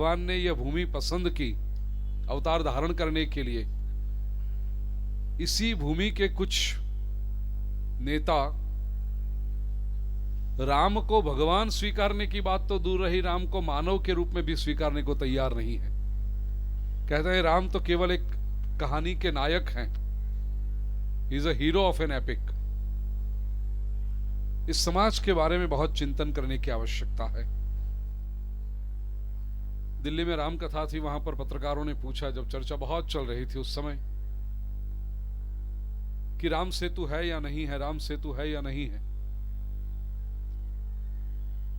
भगवान ने यह भूमि पसंद की अवतार धारण करने के लिए। इसी भूमि के कुछ नेता राम को भगवान स्वीकारने की बात तो दूर रही, राम को मानव के रूप में भी स्वीकारने को तैयार नहीं है। कहते हैं राम तो केवल एक कहानी के नायक हैं, he is a hero of an epic. इस समाज के बारे में बहुत चिंतन करने की आवश्यकता है। दिल्ली में राम कथा थी, वहां पर पत्रकारों ने पूछा, जब चर्चा बहुत चल रही थी उस समय, कि राम सेतु है या नहीं है, राम सेतु है या नहीं है।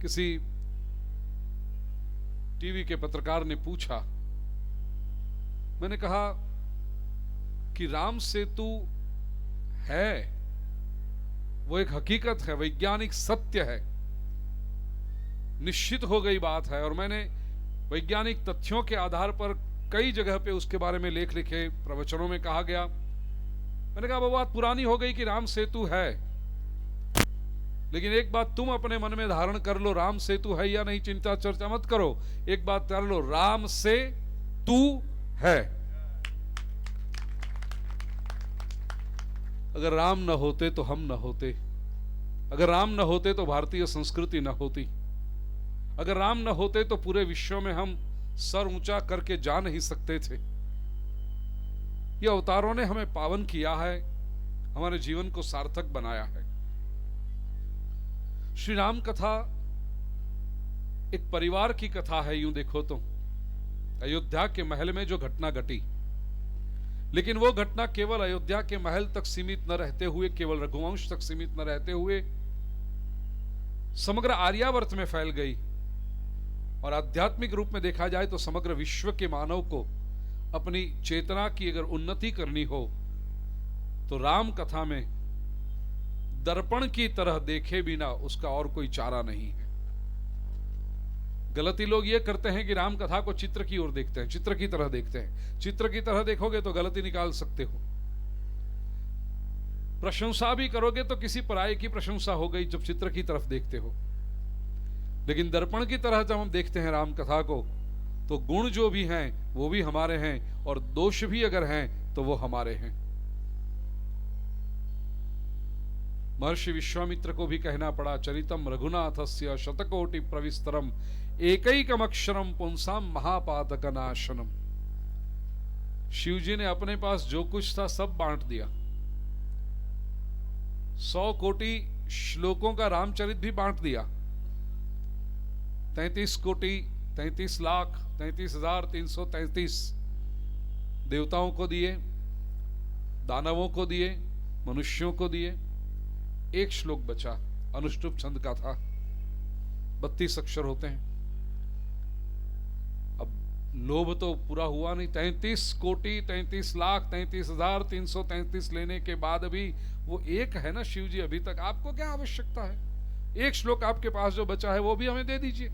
किसी टीवी के पत्रकार ने पूछा, मैंने कहा कि राम सेतु है, वो एक हकीकत है, वैज्ञानिक सत्य है, निश्चित हो गई बात है। और मैंने वैज्ञानिक तथ्यों के आधार पर कई जगह पे उसके बारे में लेख लिखे, प्रवचनों में कहा गया। मैंने कहा वो बात पुरानी हो गई कि राम सेतु है, लेकिन एक बात तुम अपने मन में धारण कर लो, राम सेतु है या नहीं चिंता चर्चा मत करो, एक बात कर लो, राम से तू है। अगर राम न होते तो हम न होते, अगर राम न होते तो भारतीय संस्कृति न होती, अगर राम न होते तो पूरे विश्व में हम सर ऊंचा करके जा नहीं सकते थे। ये अवतारों ने हमें पावन किया है, हमारे जीवन को सार्थक बनाया है। श्री राम कथा एक परिवार की कथा है, यूं देखो तो अयोध्या के महल में जो घटना घटी, लेकिन वो घटना केवल अयोध्या के महल तक सीमित न रहते हुए, केवल रघुवंश तक सीमित न रहते हुए समग्र आर्यावर्त में फैल गई। और आध्यात्मिक रूप में देखा जाए तो समग्र विश्व के मानव को अपनी चेतना की अगर उन्नति करनी हो तो राम कथा में दर्पण की तरह देखे बिना उसका और कोई चारा नहीं है। गलती लोग ये करते हैं कि राम कथा को चित्र की ओर देखते हैं, चित्र की तरह देखते हैं। चित्र की तरह देखोगे तो गलती निकाल सकते हो। प्रशंसा भी करोगे तो किसी पराये की प्रशंसा हो गई जब चित्र की तरफ देखते हो। लेकिन दर्पण की तरह जब हम देखते हैं राम कथा को, तो गुण जो भी हैं वो भी हमारे हैं, और दोष भी अगर हैं तो वो हमारे हैं। महर्षि विश्वामित्र को भी कहना पड़ा, चरितम रघुनाथस्य शतकोटि प्रविस्तरम एकैकमक्षरम पुंसाम महापातक नाशनम। शिव जी ने अपने पास जो कुछ था सब बांट दिया। 100 कोटि श्लोकों का रामचरित भी बांट दिया। 33 कोटि 33 लाख 33,333 देवताओं को दिए, दानवों को दिए, मनुष्यों को दिए। एक श्लोक बचा, अनुष्टुप छंद का था, 32 अक्षर होते हैं। अब लोभ तो पूरा हुआ नहीं, 33 कोटि 33 लाख 33,333 लेने के बाद भी वो एक है ना शिव जी। अभी तक आपको क्या आवश्यकता है? एक श्लोक आपके पास जो बचा है वो भी हमें दे दीजिए।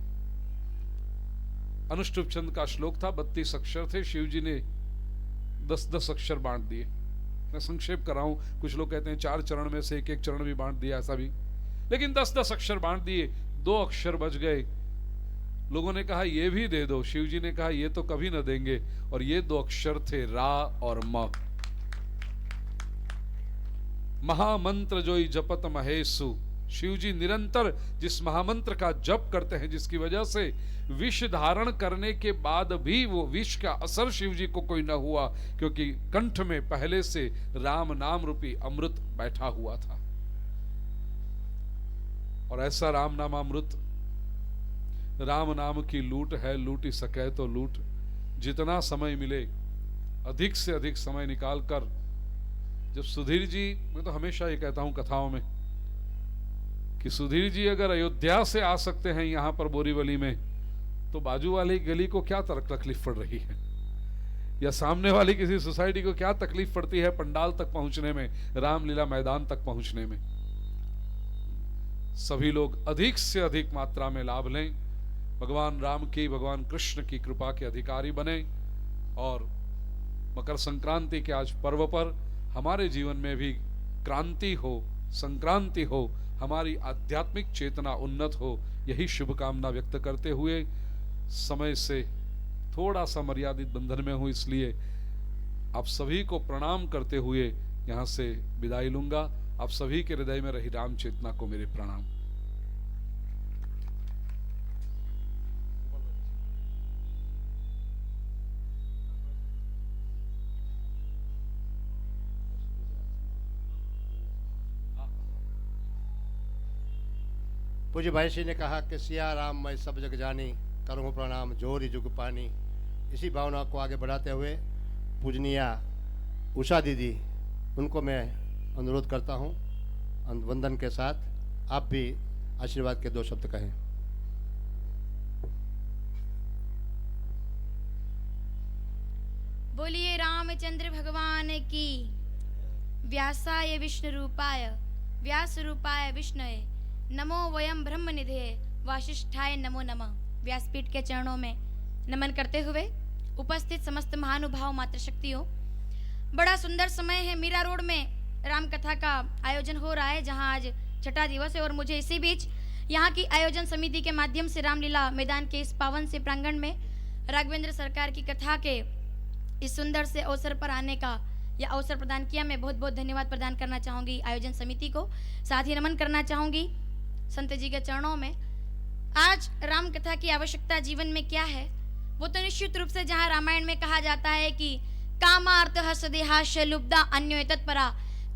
अनुष्टुप छंद का श्लोक था, 32 अक्षर थे, शिव जी ने 10-10 अक्षर बांट दिए। मैं संक्षेप कर रहा हूं, कुछ लोग कहते हैं 4 चरण में से एक चरण भी बांट दिया, ऐसा भी, लेकिन 10-10 अक्षर बांट दिए। 2 अक्षर बच गए। लोगों ने कहा ये भी दे दो, शिव जी ने कहा ये तो कभी न देंगे, और ये 2 अक्षर थे रा और म। महामंत्र जोई जपत महेशु। शिव जी निरंतर जिस महामंत्र का जप करते हैं, जिसकी वजह से विष धारण करने के बाद भी वो विष का असर शिव जी को कोई न हुआ, क्योंकि कंठ में पहले से राम नाम रूपी अमृत बैठा हुआ था। और ऐसा राम नामामृत, राम नाम की लूट है, लूट ही सके तो लूट। जितना समय मिले अधिक से अधिक समय निकालकर, जब सुधीर जी, मैं तो हमेशा ये कहता हूं कथाओं में कि सुधीर जी अगर अयोध्या से आ सकते हैं यहां पर बोरीवली में, तो बाजू वाली गली को क्या तकलीफ पड़ रही है, या सामने वाली किसी सोसाइटी को क्या तकलीफ पड़ती है पंडाल तक पहुंचने में, रामलीला मैदान तक पहुंचने में। सभी लोग अधिक से अधिक मात्रा में लाभ लें, भगवान राम की, भगवान कृष्ण की कृपा के अधिकारी बने, और मकर संक्रांति के आज पर्व पर हमारे जीवन में भी क्रांति हो, संक्रांति हो, हमारी आध्यात्मिक चेतना उन्नत हो, यही शुभकामना व्यक्त करते हुए समय से थोड़ा सा मर्यादित बंधन में हूं, इसलिए आप सभी को प्रणाम करते हुए यहां से विदाई लूंगा। आप सभी के हृदय में रही राम चेतना को मेरे प्रणाम। पूज्य भाई श्री ने कहा कि सिया राम मैं सब जग जानी, करूँ प्रणाम जोरी जुग पानी। इसी भावना को आगे बढ़ाते हुए पूजनीया उषा दीदी, उनको मैं अनुरोध करता हूँ वंदन के साथ आप भी आशीर्वाद के 2 शब्द कहें। बोलिए रामचंद्र भगवान की। व्यासाय विष्णु रूपाय व्यास रूपाय विष्णुए नमो वयम ब्रह्म निधे वासिष्ठाय नमो नमः। व्यासपीठ के चरणों में नमन करते हुए उपस्थित समस्त महानुभाव मातृशक्तियों, बड़ा सुंदर समय है। मीरा रोड में राम कथा का आयोजन हो रहा है, जहां आज छठा दिवस है और मुझे इसी बीच यहाँ की आयोजन समिति के माध्यम से रामलीला मैदान के इस पावन से प्रांगण में राघवेंद्र सरकार की कथा के इस सुंदर से अवसर पर आने का या अवसर प्रदान किया। मैं बहुत बहुत धन्यवाद प्रदान करना चाहूँगी आयोजन समिति को। साथ ही नमन करना चाहूँगी संत जी के चरणों में। आज राम कथा की आवश्यकता जीवन में क्या है, वो तो निश्चित रूप से जहाँ रामायण में कहा जाता है कि कामार्थ सदेहाश लुब्धा अन्यो तत्परा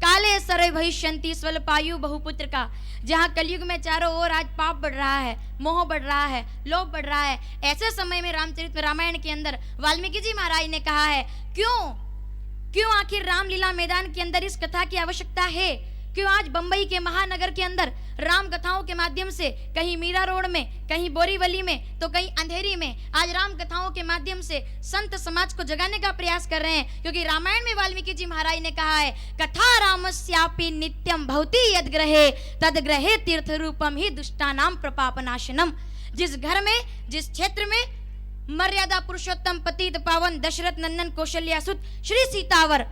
काले सर्वे भविष्यन्ति स्वल्पायु बहुपुत्र का, जहाँ कलयुग में चारों ओर आज पाप बढ़ रहा है, मोह बढ़ रहा है, लोभ बढ़ रहा है, ऐसे समय में रामचरित रामायण के अंदर वाल्मीकि जी महाराज ने कहा है क्यों आखिर रामलीला मैदान के अंदर इस कथा की आवश्यकता है। क्यों आज बंबई के महानगर के अंदर राम कथाओं के माध्यम से, कहीं मीरा रोड में, कहीं बोरीवली में, तो कहीं अंधेरी में, आज राम कथाओं के माध्यम से संत समाज को जगाने का प्रयास कर रहे हैं। क्योंकि रामायण में वाल्मीकि जी महाराज ने कहा है कथा रामस्यापि नित्यम भवति यद ग्रहे तद ग्रहे तीर्थ रूपम ही दुष्टानाम प्रपापनाशनम। जिस घर में, जिस क्षेत्र में मर्यादा पुरुषोत्तम पतित पावन दशरथ नंदन कौशल्यासुत श्री सीतावर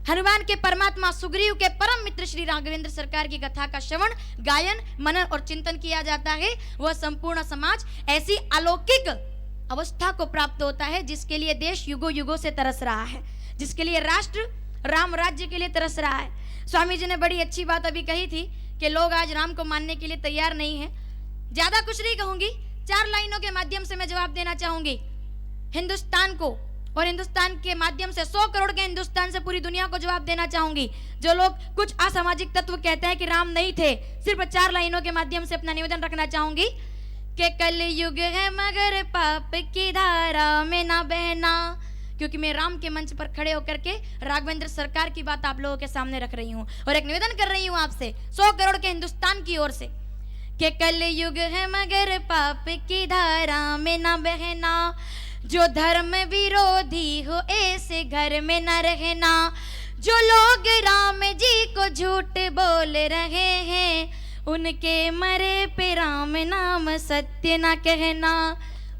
हनुमान के परमात्मा सुग्रीव के परम मित्र श्री राघवेंद्र सरकार की कथा का श्रवण, गायन, मनन और चिंतन किया जाता है, वह संपूर्ण समाज ऐसी अलौकिक अवस्था को प्राप्त होता है जिसके लिए देश युगों युगों से तरस रहा है, जिसके लिए राष्ट्र राम राज्य के लिए तरस रहा है। स्वामी जी ने बड़ी अच्छी बात अभी कही थी कि लोग आज राम को मानने के लिए तैयार नहीं है। ज्यादा कुछ नहीं कहूंगी, 4 लाइनों के माध्यम से मैं जवाब देना चाहूंगी। हिंदुस्तान को और हिंदुस्तान के माध्यम से 100 करोड़ के हिंदुस्तान से पूरी दुनिया को जवाब देना चाहूंगी। जो लोग कुछ असामाजिक तत्व कहते हैं कि राम नहीं थे, सिर्फ 4 लाइनों के माध्यम से अपना निवेदन रखना चाहूंगी कि कल युग है मगर पाप की धारा में ना बहना। क्योंकि मैं राम के मंच पर खड़े होकर के राघवेंद्र सरकार की बात आप लोगों के सामने रख रही हूँ और एक निवेदन कर रही हूँ आपसे 100 करोड़ के हिंदुस्तान की ओर से कि कल युग है मगर पाप की धारा में ना बहना। जो धर्म विरोधी हो ऐसे घर में न रहना। जो लोग राम जी को झूठ बोल रहे हैं उनके मरे पे राम नाम सत्य न कहना।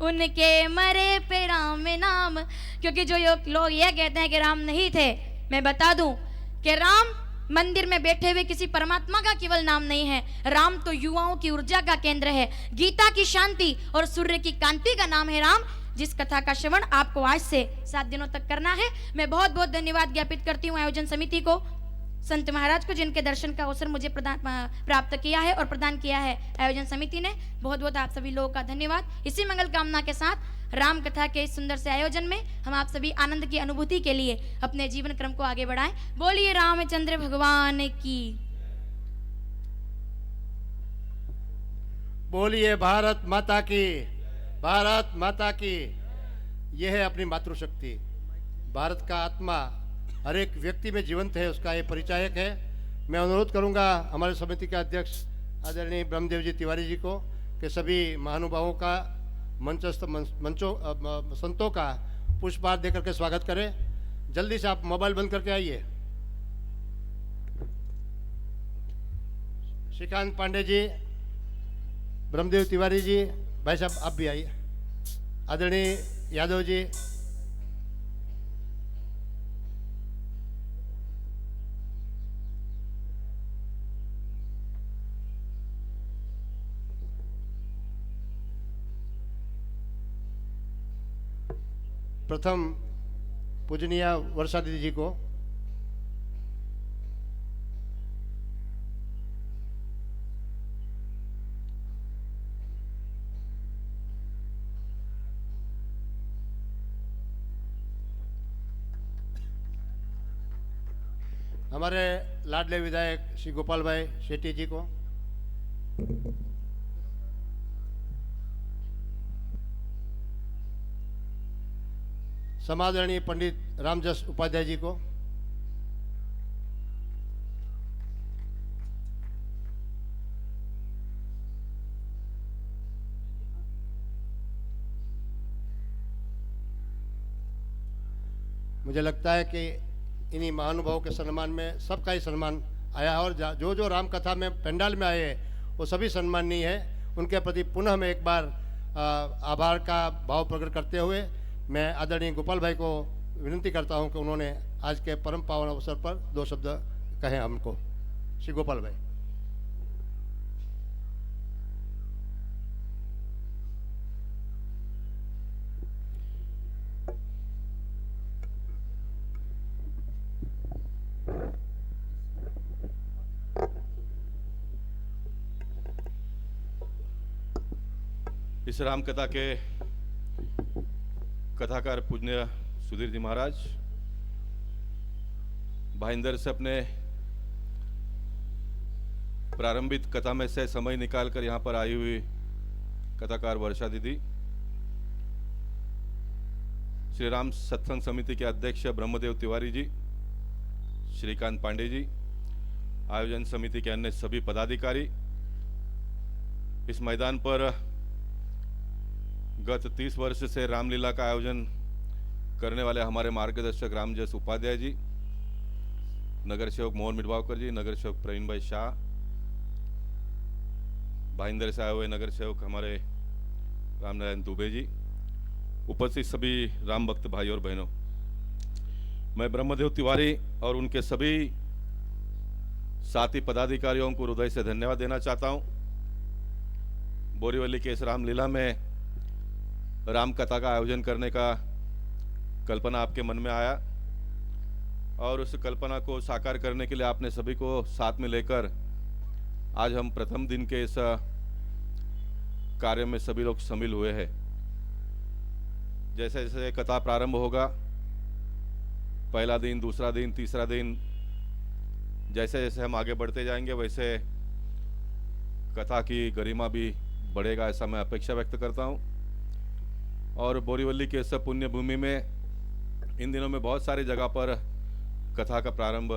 उनके मरे पे राम नाम। क्योंकि जो लोग यह कहते हैं कि राम नहीं थे, मैं बता दूं कि राम मंदिर में बैठे हुए किसी परमात्मा का केवल नाम नहीं है। राम तो युवाओं की ऊर्जा का केंद्र है, गीता की शांति और सूर्य की कांति का नाम है राम, जिस कथा का श्रवण आपको आज से 7 दिनों तक करना है। मैं बहुत बहुत धन्यवाद ज्ञापित करती हूँ आयोजन समिति को, संत महाराज को, जिनके दर्शन का अवसर मुझे प्राप्त किया है और प्रदान किया है आयोजन समिति ने। बहुत बहुत आप सभी लोगों का धन्यवाद। इसी मंगल कामना के साथ राम कथा के इस सुंदर से आयोजन में हम आप सभी आनंद की अनुभूति के लिए अपने जीवन क्रम को आगे बढ़ाएं। बोलिए रामचंद्र भगवान की। बोलिए भारत माता की। भारत माता की। यह है अपनी मातृशक्ति। भारत का आत्मा हर एक व्यक्ति में जीवंत है, उसका ये परिचायक है। मैं अनुरोध करूंगा हमारे समिति के अध्यक्ष आदरणीय ब्रह्मदेव जी तिवारी जी को कि सभी महानुभावों का मंचस्थ संतों का पुष्पहार देकर के स्वागत करें। जल्दी से आप मोबाइल बंद करके आइए। श्रीकांत पांडे जी, ब्रह्मदेव तिवारी जी, भाई साहब आप भी आइए। आदरणीय यादव जी, प्रथम पूजनीय वर्षा दीदी जी को, हमारे लाडले विधायक श्री गोपाल भाई शेट्टी जी को, समादरणीय पंडित रामजस उपाध्याय जी को, मुझे लगता है कि इन्हीं महानुभावों के सम्मान में सबका ही सम्मान आया है और जो जो राम कथा में पंडाल में आए हैं वो सभी सम्माननीय है। उनके प्रति पुनः मैं एक बार आभार का भाव प्रकट करते हुए मैं आदरणीय गोपाल भाई को विनती करता हूं कि उन्होंने आज के परम पावन अवसर पर 2 शब्द कहे हमको। श्री गोपाल भाई। इस राम कथा के कथाकार पूज्य सुधीर जी महाराज भाईंदर से अपने प्रारंभिक कथा में से समय निकालकर यहाँ पर आई हुई कथाकार वर्षा दीदी, श्री राम सत्संग समिति के अध्यक्ष ब्रह्मदेव तिवारी जी, श्रीकांत पांडे जी, आयोजन समिति के अन्य सभी पदाधिकारी, इस मैदान पर गत 30 वर्ष से रामलीला का आयोजन करने वाले हमारे मार्गदर्शक रामजस उपाध्याय जी, नगर सेवक मोहन मिडवावकर जी, नगर सेवक प्रवीण भाई शाह, भाईंदर से आए हुए नगर सेवक हमारे रामनारायण दुबे जी, उपस्थित सभी राम भक्त भाई और बहनों, मैं ब्रह्मदेव तिवारी और उनके सभी साथी पदाधिकारियों को हृदय से धन्यवाद देना चाहता हूं। बोरीवली के इस रामलीला में राम कथा का आयोजन करने का कल्पना आपके मन में आया और उस कल्पना को साकार करने के लिए आपने सभी को साथ में लेकर आज हम प्रथम दिन के इस कार्य में सभी लोग शामिल हुए हैं। जैसे जैसे कथा प्रारंभ होगा, पहला दिन, दूसरा दिन, तीसरा दिन, जैसे जैसे हम आगे बढ़ते जाएंगे वैसे कथा की गरिमा भी बढ़ेगा, ऐसा मैं अपेक्षा व्यक्त करता हूं। और बोरीवली के इस पुण्य भूमि में इन दिनों में बहुत सारी जगह पर कथा का प्रारंभ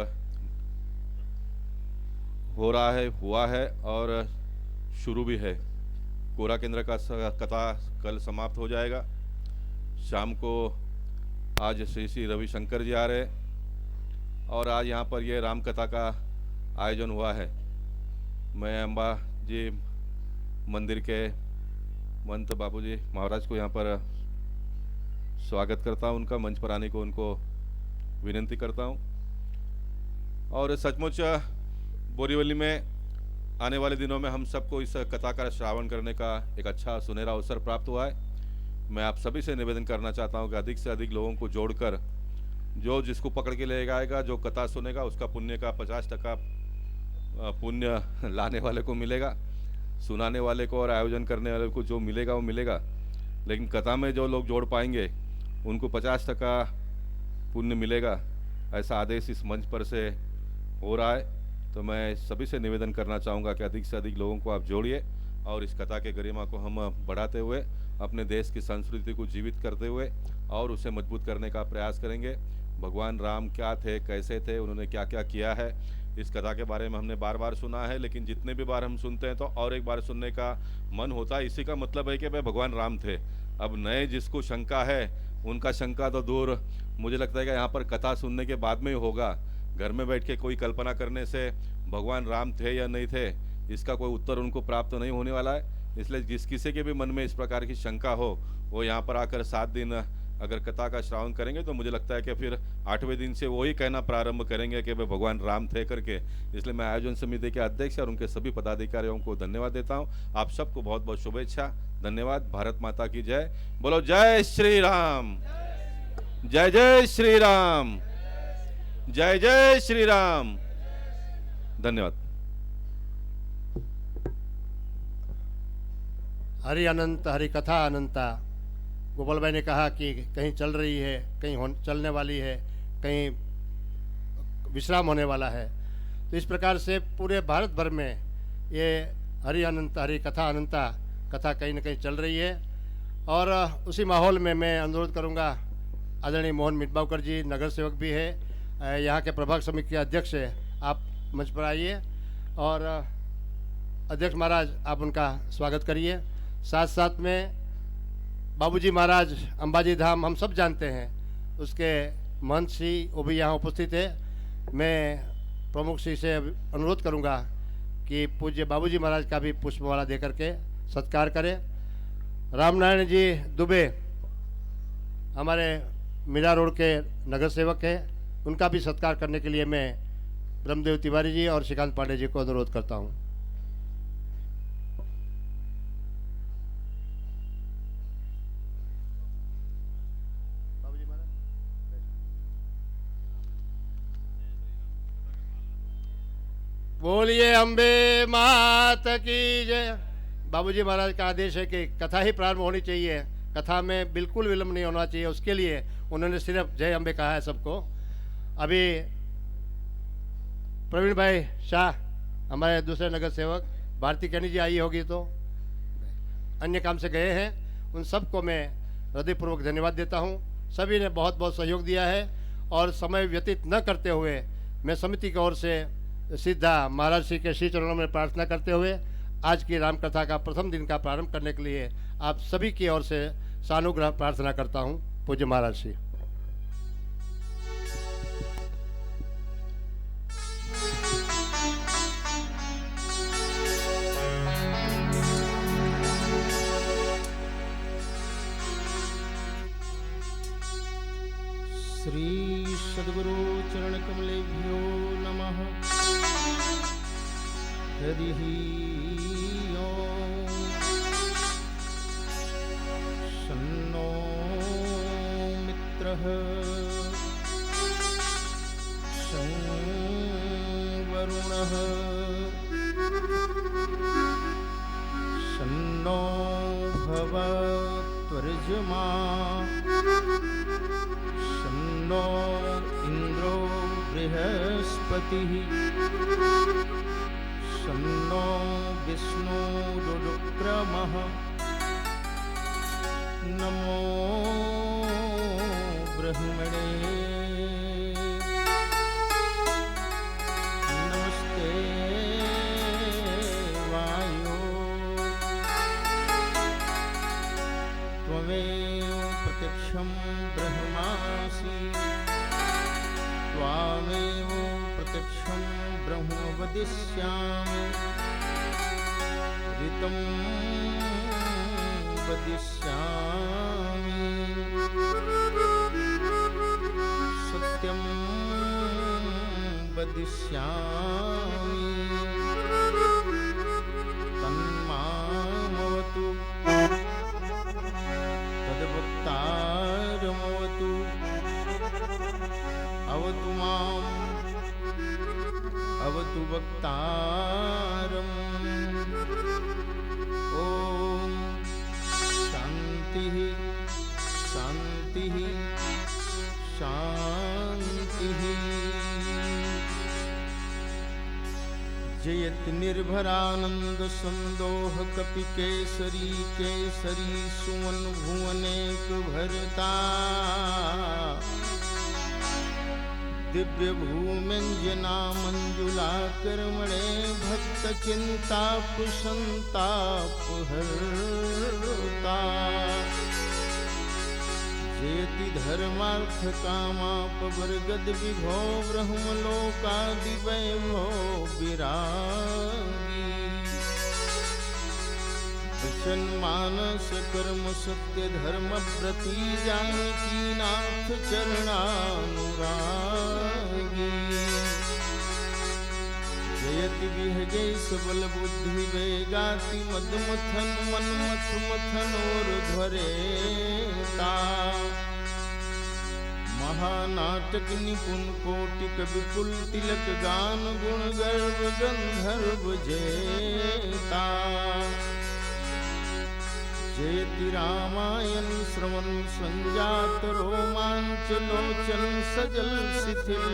हो रहा है, हुआ है और शुरू भी है। कोरा केंद्र का कथा कल समाप्त हो जाएगा। शाम को आज श्री श्री रविशंकर जी आ रहे और आज यहाँ पर ये राम कथा का आयोजन हुआ है। मैं अम्बा जी मंदिर के महंत बाबूजी महाराज को यहाँ पर स्वागत करता हूँ, उनका मंच पर आने को उनको विनती करता हूँ। और सचमुच बोरीवली में आने वाले दिनों में हम सबको इस कथा का श्रावण करने का एक अच्छा सुनहरा अवसर प्राप्त हुआ है। मैं आप सभी से निवेदन करना चाहता हूँ कि अधिक से अधिक लोगों को जोड़कर जो जिसको पकड़ के ले आएगा, जो कथा सुनेगा, उसका पुण्य का 50% पुण्य लाने वाले को मिलेगा, सुनाने वाले को और आयोजन करने वाले को जो मिलेगा वो मिलेगा। लेकिन कथा में जो लोग जोड़ पाएंगे उनको 50% पुण्य मिलेगा, ऐसा आदेश इस मंच पर से हो रहा है। तो मैं सभी से निवेदन करना चाहूँगा कि अधिक से अधिक लोगों को आप जोड़िए और इस कथा के गरिमा को हम बढ़ाते हुए अपने देश की संस्कृति को जीवित करते हुए और उसे मजबूत करने का प्रयास करेंगे। भगवान राम क्या थे, कैसे थे, उन्होंने क्या क्या किया है, इस कथा के बारे में हमने बार बार सुना है, लेकिन जितने भी बार हम सुनते हैं तो और एक बार सुनने का मन होता है। इसी का मतलब है कि भाई भगवान राम थे। अब नए जिसको शंका है उनका शंका तो दूर, मुझे लगता है कि यहाँ पर कथा सुनने के बाद में ही होगा। घर में बैठ के कोई कल्पना करने से भगवान राम थे या नहीं थे इसका कोई उत्तर उनको प्राप्त नहीं होने वाला है। इसलिए जिस किसी के भी मन में इस प्रकार की शंका हो वो यहाँ पर आकर 7 दिन अगर कथा का श्रावण करेंगे तो मुझे लगता है कि फिर 8वें दिन से वही कहना प्रारंभ करेंगे कि भाई भगवान राम थे करके। इसलिए मैं आयोजन समिति के अध्यक्ष और उनके सभी पदाधिकारियों को धन्यवाद देता हूँ। आप सबको बहुत बहुत शुभेच्छा, धन्यवाद। भारत माता की जय। बोलो जय श्री राम। जय जय श्री राम, जय जय श्री राम। धन्यवाद। हरि अनंत हरि कथा अनंता। गोपाल भाई ने कहा कि कहीं चल रही है, कहीं चलने वाली है, कहीं विश्राम होने वाला है। तो इस प्रकार से पूरे भारत भर में ये हरि अनंत हरि कथा अनंता कथा कहीं न कहीं चल रही है। और उसी माहौल में मैं अनुरोध करूंगा, आदरणीय मोहन मितबावकर जी नगर सेवक भी है, यहाँ के प्रभाग समिति के अध्यक्ष है, आप मंच पर आइए और अध्यक्ष महाराज आप उनका स्वागत करिए। साथ साथ में बाबूजी महाराज अंबाजी धाम हम सब जानते हैं, उसके महंत श्री वो भी यहाँ उपस्थित है। मैं प्रमुख श्री से अनुरोध करूँगा कि पूज्य बाबूजी महाराज का भी पुष्पमाला दे करके सत्कार करें। रामनारायण जी दुबे हमारे मीरा रोड के नगर सेवक है, उनका भी सत्कार करने के लिए मैं ब्रह्मदेव तिवारी जी और श्रीकांत पांडे जी को अनुरोध करता हूँ। बोलिए अम्बे मात की जय। बाबूजी महाराज का आदेश है कि कथा ही प्रारंभ होनी चाहिए, कथा में बिल्कुल विलंब नहीं होना चाहिए, उसके लिए उन्होंने सिर्फ जय अम्बे कहा है सबको। अभी प्रवीण भाई शाह हमारे दूसरे नगर सेवक, भारती कैनी जी आई होगी तो अन्य काम से गए हैं, उन सबको मैं हृदयपूर्वक धन्यवाद देता हूं। सभी ने बहुत बहुत सहयोग दिया है और समय व्यतीत न करते हुए मैं समिति की ओर से सीधा महाराज श्री के श्री चरणों में प्रार्थना करते हुए आज की रामकथा का प्रथम दिन का प्रारंभ करने के लिए आप सभी की ओर से सानुग्रह प्रार्थना करता हूं। पूज्य महाराज श्री। श्री सद्गुरु चरण कमलेभ्यो नमः। हरि ओम। शन्नो मित्रः शं वरुणः शन्नो भवत्वर्जमा शन्नो इन्द्रो बृहस्पतिः शन्नो विष्णुरुक्रमः। नमो ब्रह्मणे नमस्ते वायो त्वमेव प्रत्यक्षं ब्रह्मासि त्वामेव प्रत्यक्षं ब्रह्म वदिष्यामि ऋतं वदिष्यामि सत्यं वदिष्यामि तन्मामवतु तद्वक्तारमवतु अवतु माम् अवतु वक्तारम्। ओम शांतिः शांतिः शांतिः। जयति निर्भरानंद संदोह कपि केसरी केसरी सुवन भुवनेक भरता दिव्य भूमिंजना मंजुला कर्मणे भक्त चिंताप संताप हरता जयति धर्मार्थ कामाप वर्गद विभो ब्रह्मलोकादि वैभव विरागी वचन मानस कर्म सत्य धर्म प्रति जानकी नाथ चरणानुरागी जयति विहगे सबल बुद्धि वेगाति मद मथन मन मथ मथन और ध्वरेता कथा नाटक निपुण कोटिक विपुल तिलक गान गुण गर्व गंधर्व जेता जेति रामायण श्रवण संजात रोमांच लोचन सजल शिथिल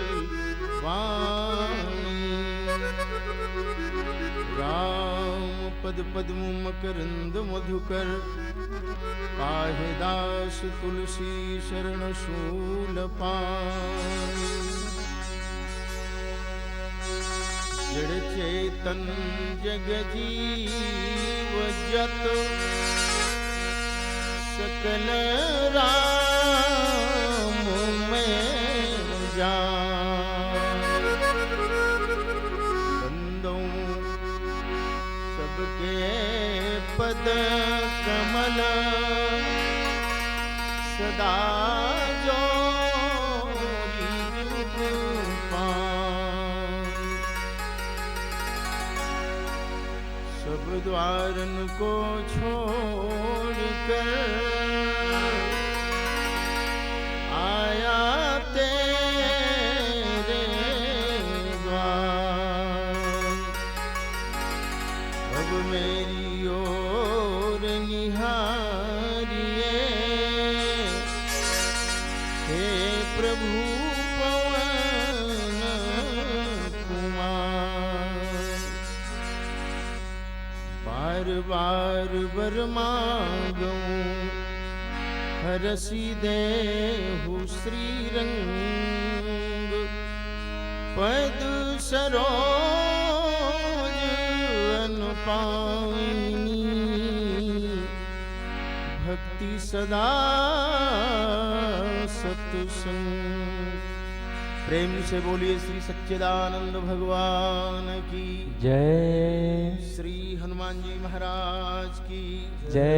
वाणी राम पद पद्म मकरंद मधुकर पाहि दास तुलसी शरण शूल पानी जड़ चेतन जग जीव जत सकल राम में जान बंदों सबके पद कमल सदा जो सब द्वारन को छोड़ कर आया तेरे द्वार अब मेरी ओर निहारिए हे प्रभु पवन कुमार बार बार वर मांगूं हरसी देहु श्री रंग पद सरोज अनुपानी भक्ति सदा सत्संग। प्रेम से बोलिए श्री सच्चिदानंद भगवान की जय। श्री हनुमान जी महाराज की जय।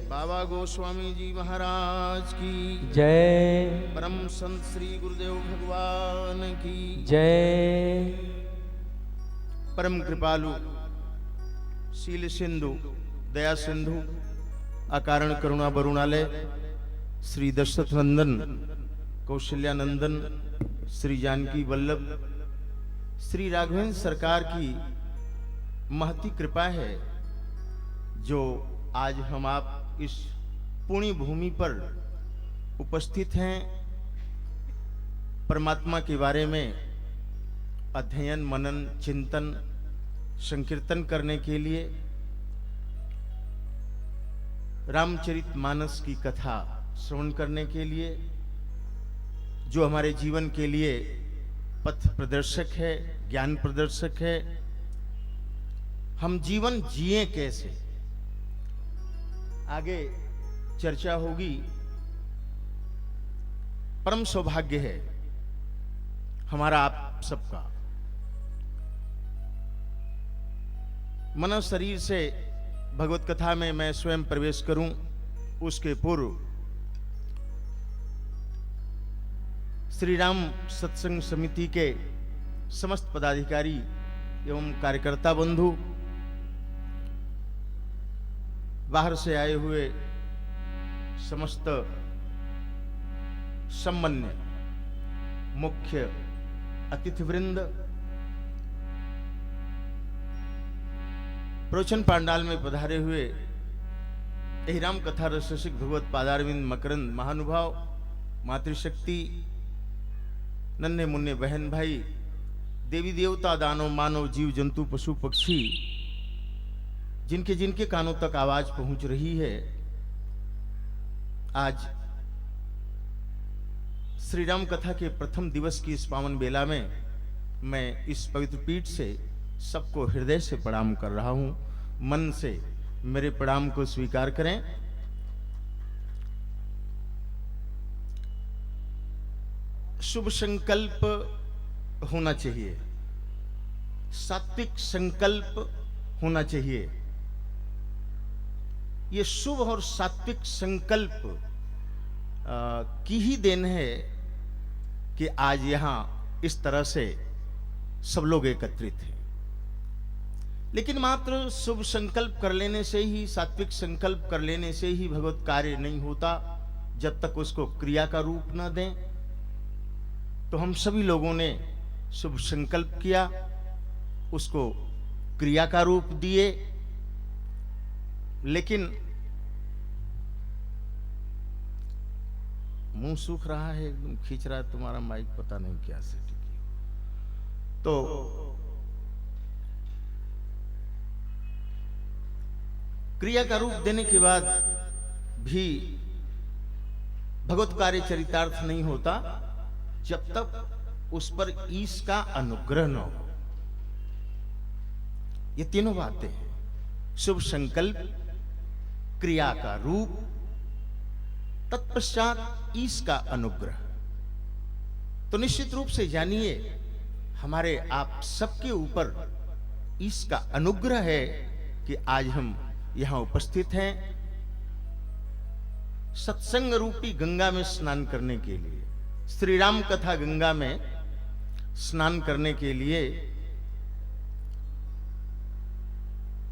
बाबा गोस्वामी जी महाराज की जय। परम संत श्री गुरुदेव भगवान की जय। परम कृपालु शील सिंधु दया सिंधु अकारण करुणा बरुणालय श्री दशरथ नंदन कौशल्यानंदन श्री जानकी वल्लभ श्री राघवेंद्र सरकार की महती कृपा है जो आज हम आप इस पुण्य भूमि पर उपस्थित हैं परमात्मा के बारे में अध्ययन मनन चिंतन संकीर्तन करने के लिए रामचरितमानस की कथा श्रवण करने के लिए जो हमारे जीवन के लिए पथ प्रदर्शक है ज्ञान प्रदर्शक है। हम जीवन जिए कैसे आगे चर्चा होगी। परम सौभाग्य है हमारा आप सबका मन शरीर से भगवत कथा में मैं स्वयं प्रवेश करूं उसके पूर्व श्री राम सत्संग समिति के समस्त पदाधिकारी एवं कार्यकर्ता बंधु बाहर से आए हुए समस्त सम्मान्य मुख्य अतिथि वृंद प्रवचन पांडाल में पधारे हुए यही राम कथा रसिक भगवत पादारविंद मकरंद महानुभाव मातृशक्ति नन्हे मुन्ने बहन भाई देवी देवता दानव मानव जीव जंतु पशु पक्षी जिनके जिनके कानों तक आवाज पहुंच रही है। आज श्री राम कथा के प्रथम दिवस की इस पावन बेला में मैं इस पवित्र पीठ से सबको हृदय से प्रणाम कर रहा हूं। मन से मेरे प्रणाम को स्वीकार करें। शुभ संकल्प होना चाहिए, सात्विक संकल्प होना चाहिए। ये शुभ और सात्विक संकल्प की ही देन है कि आज यहां इस तरह से सब लोग एकत्रित हैं। लेकिन मात्र शुभ संकल्प कर लेने से ही, सात्विक संकल्प कर लेने से ही भगवत कार्य नहीं होता जब तक उसको क्रिया का रूप न दें। तो हम सभी लोगों ने शुभ संकल्प किया, उसको क्रिया का रूप दिए। लेकिन मुंह सूख रहा है, एकदम खींच रहा है तुम्हारा माइक, पता नहीं क्या से टिकी। तो क्रिया का रूप देने के बाद भी भगवत कार्य चरितार्थ नहीं होता जब तक उस पर ईश का अनुग्रह न हो। ये तीनों बातें हैं, शुभ संकल्प, क्रिया का रूप, तत्पश्चात ईश का अनुग्रह। तो निश्चित रूप से जानिए हमारे आप सबके ऊपर ईश का अनुग्रह है कि आज हम यहां उपस्थित हैं सत्संग रूपी गंगा में स्नान करने के लिए, श्री राम कथा गंगा में स्नान करने के लिए।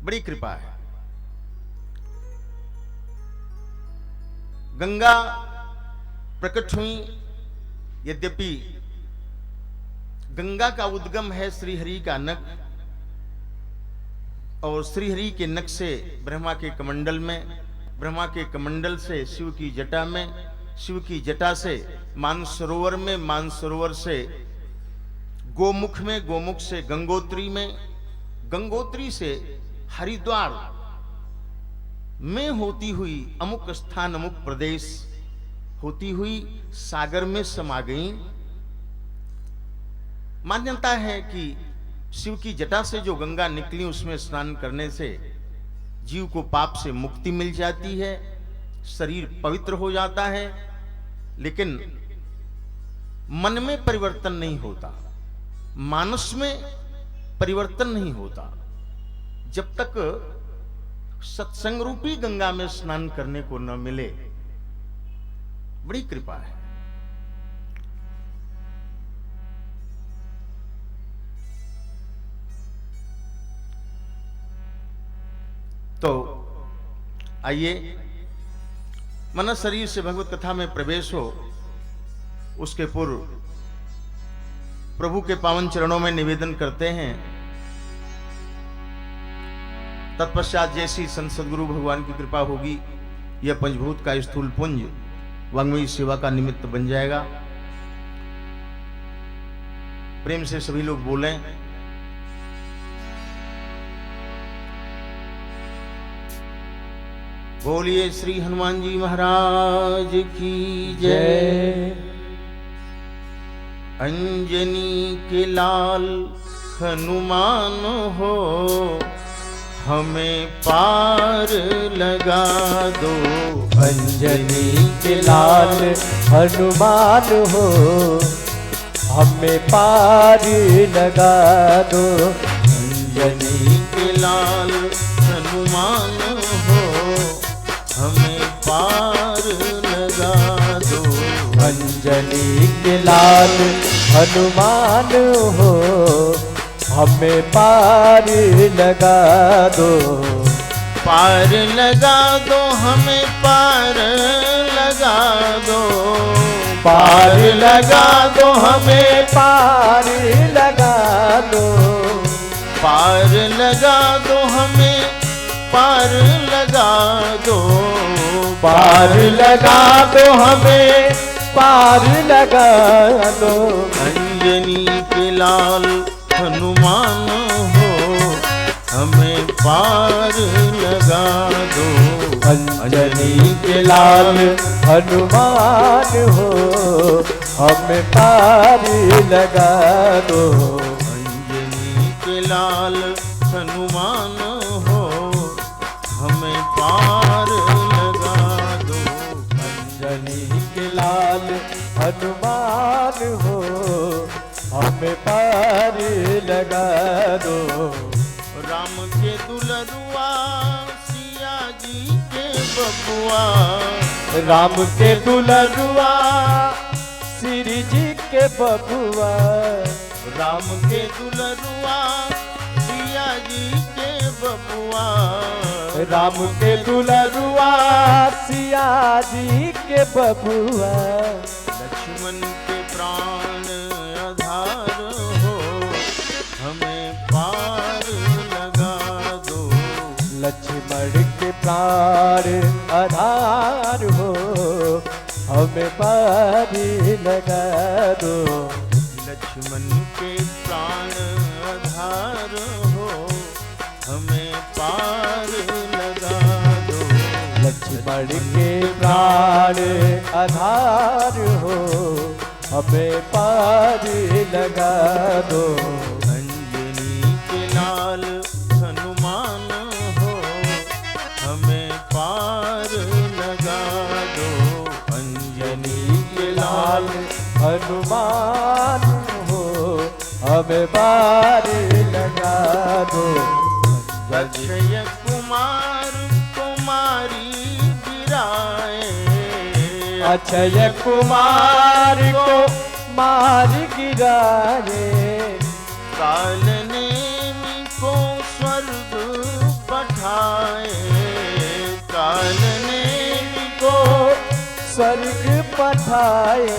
बड़ी कृपा है। गंगा प्रकट हुई, यद्यपि गंगा का उद्गम है श्रीहरि का नख, और श्रीहरि के नख से ब्रह्मा के कमंडल में, ब्रह्मा के कमंडल से शिव की जटा में, शिव की जटा से मानसरोवर में, मानसरोवर से गोमुख में, गोमुख से गंगोत्री में, गंगोत्री से हरिद्वार में होती हुई अमुक स्थान अमुक प्रदेश होती हुई सागर में समा गई। मान्यता है कि शिव की जटा से जो गंगा निकली उसमें स्नान करने से जीव को पाप से मुक्ति मिल जाती है, शरीर पवित्र हो जाता है। लेकिन मन में परिवर्तन नहीं होता, मानस में परिवर्तन नहीं होता जब तक सत्संग रूपी गंगा में स्नान करने को न मिले। बड़ी कृपा है। तो आइए, मन शरीर से भगवत कथा में प्रवेश हो, उसके पूर्व प्रभु के पावन चरणों में निवेदन करते हैं। तत्पश्चात जैसी संत सद्गुरु भगवान की कृपा होगी, यह पंचभूत का स्थूल पुंज वांग्मयी सेवा का निमित्त बन जाएगा। प्रेम से सभी लोग बोलें, बोलिए श्री हनुमान जी महाराज की जय। अंजनी के लाल हनुमान हो, हमें पार लगा दो। अंजनी के लाल हनुमान हो, हमें पार लगा दो। अंजनी के लाल हनुमान हो, हमें पार लगा दो। अंजनी के लाल हनुमान हो, हमें पार लगा दो। पार लगा दो, हमें पार लगा दो। पार लगा दो, हमें पार लगा दो। पार लगा दो, हमें पार लगा दो। पार लगा दो, हमें पार लगा दो। अंजनी के लाल हनुमान हो, हमें पार लगा दो। अंजनी के लाल हनुमान हो, हमें पार लगा दो। अंजनी के लाल हनुमान हो, हमें पार लगा दो। अंजनी के लाल हनुमान हो, हमें पार लगा दो। राम के दुलरुआ सिया जी के बबुआ, राम के दुलरुआ श्री जी के बबुआ। राम के दुलरुआ सिया जी के बबुआ। राम के दुलरुआ सिया जी के बबुआ। लक्ष्मण के प्राण प्राण आधार हो, हमें पारी लगा दो। लक्ष्मण के प्राण आधार हो, हमें पार लगा दो। लक्ष्मण के प्राण आधार हो, हमें पार लगा दो। अंजनी के लाल हनुमान हो, हमें पार लगा दो। अंजनी के लाल हनुमान हो, हमें पार लगा दो। अक्षय कुमार कुमारी गिराए, अक्षय कुमार को मार गिराए। काल नेमी को स्वर्ग पठाए, काल नेमी को स्वर्ग पठाए।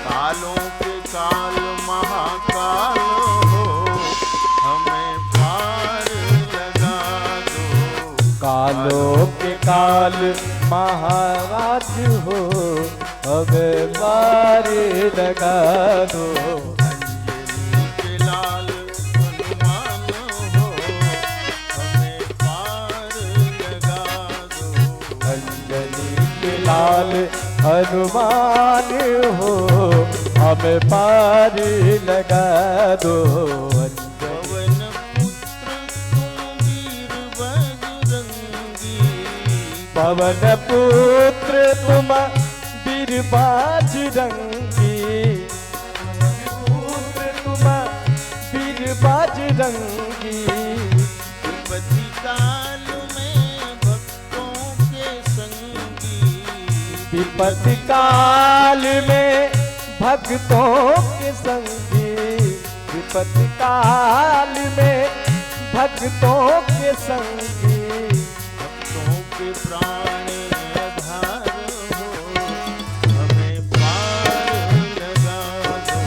कालों के काल महाकाल हो, हमें पार लगा दो। कालों के काल महाराज हो, हमें पार लगा दो। अंजनी के लाल हनुमान हो, हमें पार लगा दो। अंजनी के लाल हनुमान हो, हमें पार लगा दो। पवन पुत्र तुम वीर बजरंगी, पवन पुत्र तुम वीर बजरंगी। पुत्र तुम वीर बजरंगी। विपत्ति काल में भक्तों के संगी, विपत्ति काल में भक्तों के संगी। विपत्ति काल में भक्तों के संगी। भक्तों के प्राण आधार हो, हमें पार लगा दो।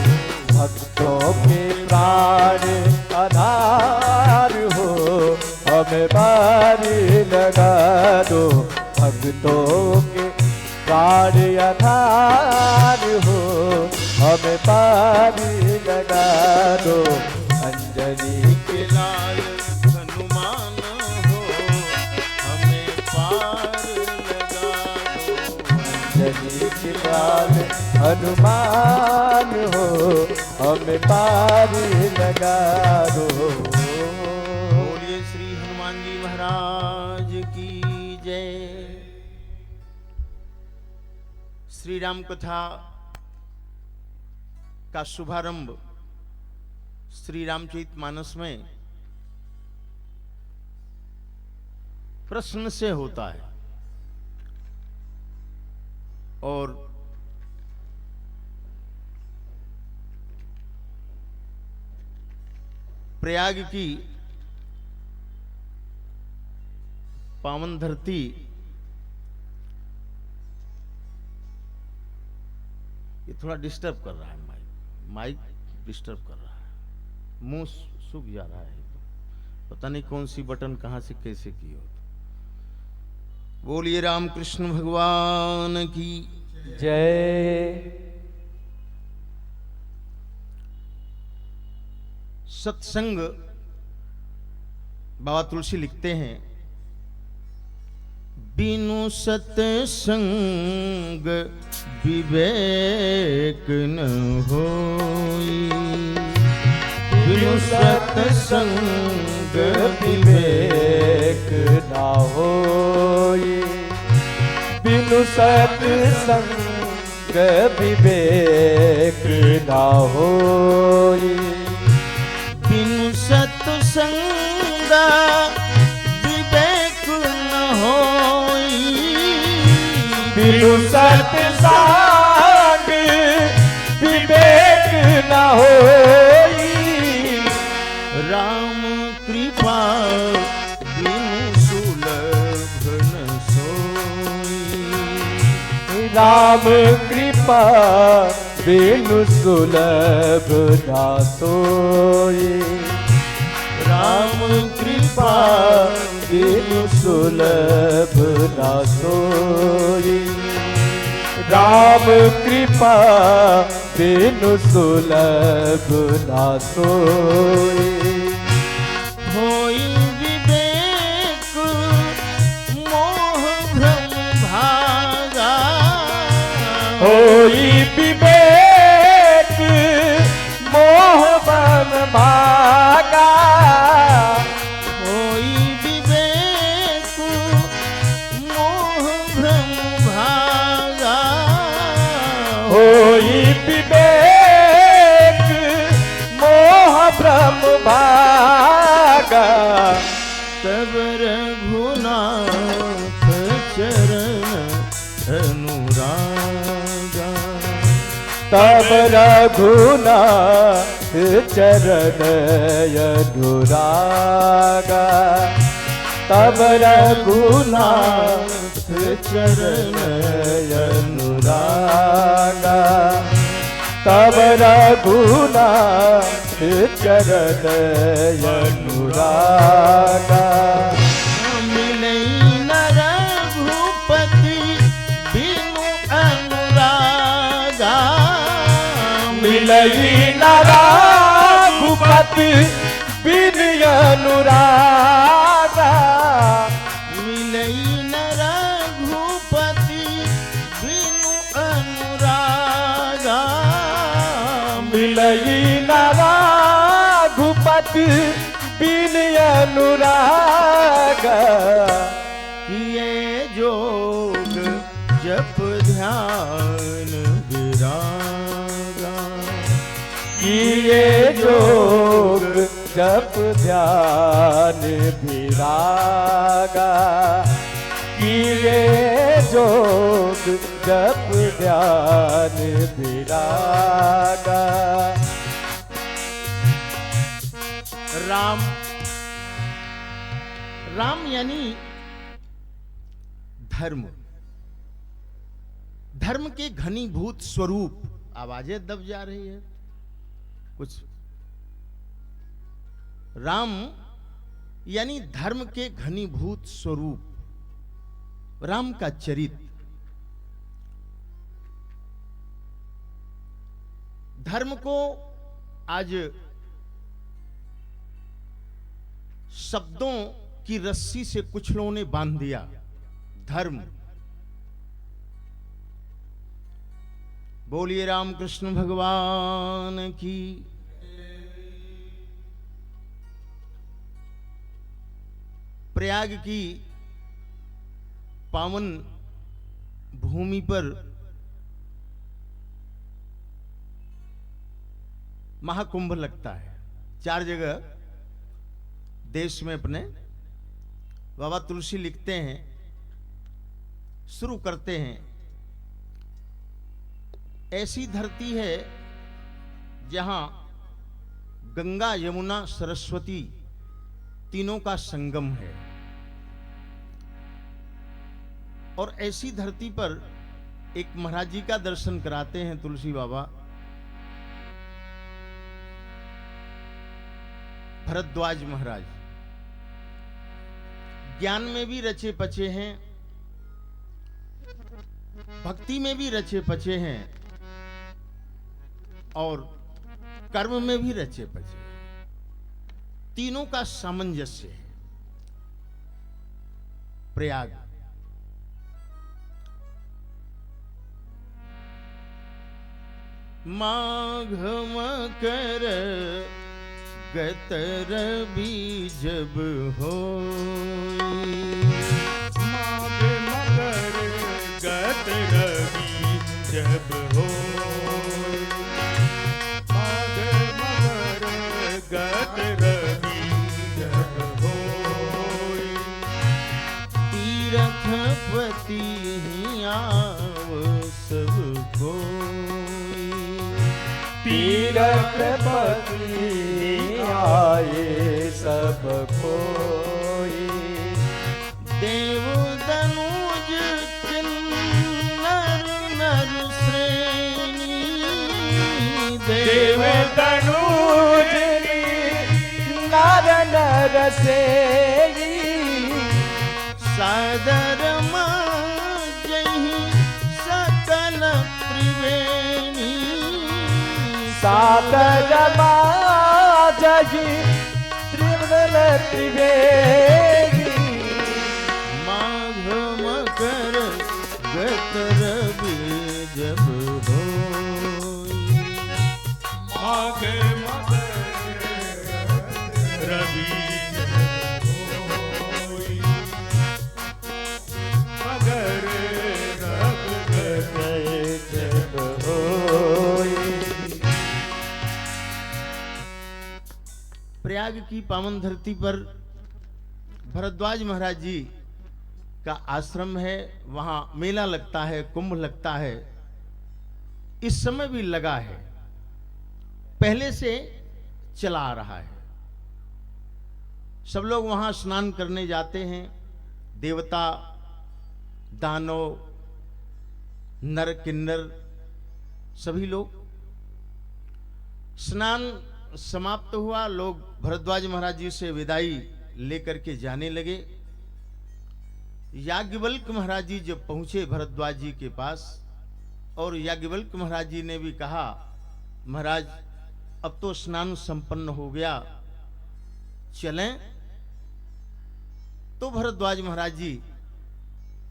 भक्तों के प्राण आधार हो, हमें पार लगा दो। भक्तों के प्राण आधार हो, हमें पार लगा दो। अंजनी के लाल हनुमान हो, हमें पार लगा दो। अंजनी के लाल हनुमान हो, हमें पार लगा दो। बोलिए श्री हनुमान जी महाराज की जय। श्री राम कथा का शुभारंभ श्री रामचरितमानस में प्रश्न से होता है और प्रयाग की पावन धरती ये थोड़ा डिस्टर्ब कर रहा है। माइक डिस्टर्ब कर रहा है, मुंह सूख जा रहा है, पता नहीं कौन सी बटन कहां से कैसे की हो। बोलिए रामकृष्ण भगवान की जय। सत्संग बाबा तुलसी लिखते हैं, बिनु सत्संग विवेक न होई, बिनु सत्संग विवेक ना होई। बिनु सत्संग विवेक ना होई। बिनु सत्संग विवेक न होई, बिनु सत्संग विवेक ना होई। राम कृपा बिनु सुलभ न सोई, राम कृपा बिनु सुलभ ना सोई। राम कृपा बिनु सुलभ ना सोई। राम कृपा बिनु सुलभ ना सोई। होई विवेक मोह भ्रम भागा, होई विवेक मोह बन भागा। होई विवेक मोह भ्रम भागा, होई विवेक मोह भ्रम भागा। तब रघुनाथ चरण अनुरागा, तब रघुनाथ चरण अनुरागा। तब रघुनाथ चरण अनुरागा। तब रघुनाथ चरण अनुरागा। मिलई न रघुपति बिनु अनुरागा, मिलई न रघुपति बिनु अनुरागा। मिलई न रघुपति बिनु अनुरागा, मिलई न रघुपति बिनु अनुरागा। किए जोग जप ध्यान विरागा, किए जोग जप ध्यान विरागा। किए जोग जप ध्यान विरागा। राम, राम यानी धर्म, धर्म के घनीभूत स्वरूप। आवाजें दब जा रही है कुछ। राम यानी धर्म के घनीभूत स्वरूप, राम का चरित्र। धर्म को आज शब्दों की रस्सी से कुछ लोगों ने बांध दिया। धर्म, बोलिए रामकृष्ण भगवान की। प्रयाग की पावन भूमि पर महाकुंभ लगता है। 4 जगह देश में अपने बाबा तुलसी लिखते हैं, शुरू करते हैं। ऐसी धरती है जहां गंगा यमुना सरस्वती तीनों का संगम है, और ऐसी धरती पर एक महाराज जी का दर्शन कराते हैं तुलसी बाबा। भरद्वाज महाराज ज्ञान में भी रचे पचे हैं, भक्ति में भी रचे पचे हैं, और कर्म में भी रचे पचे। तीनों का सामंजस्य है। प्रयाग माघ मकर गतर बीजब होई, माघ मकर गतर बीजब होई, माघ मकर गतर बीजब होई, तीर्थपति आव सब कोई, तीर्थपति आए सब कोई, देव दनुज किन्नर नर श्रेणी, देव तनुज नर नर सेई, सादर जही सकल त्रिवेणी सादर जही त्रिवल त्रिवेणी माघ मकर गत रवि जब होई माघ मकर रवि होई मगर रब गए जब होई। प्रयाग की पावन धरती पर भरद्वाज महाराज जी का आश्रम है, वहां मेला लगता है, कुंभ लगता है। इस समय भी लगा है, पहले से चला आ रहा है। सब लोग वहां स्नान करने जाते हैं, देवता, दानव, नर किन्नर सभी लोग। स्नान समाप्त हुआ, लोग भरद्वाज महाराज जी से विदाई लेकर के जाने लगे। याज्ञवल्क्य महाराज जी जब पहुंचे भरद्वाज जी के पास, और याज्ञवल्क्य महाराज जी ने भी कहा, महाराज अब तो स्नान संपन्न हो गया, चलें। तो भरद्वाज महाराज जी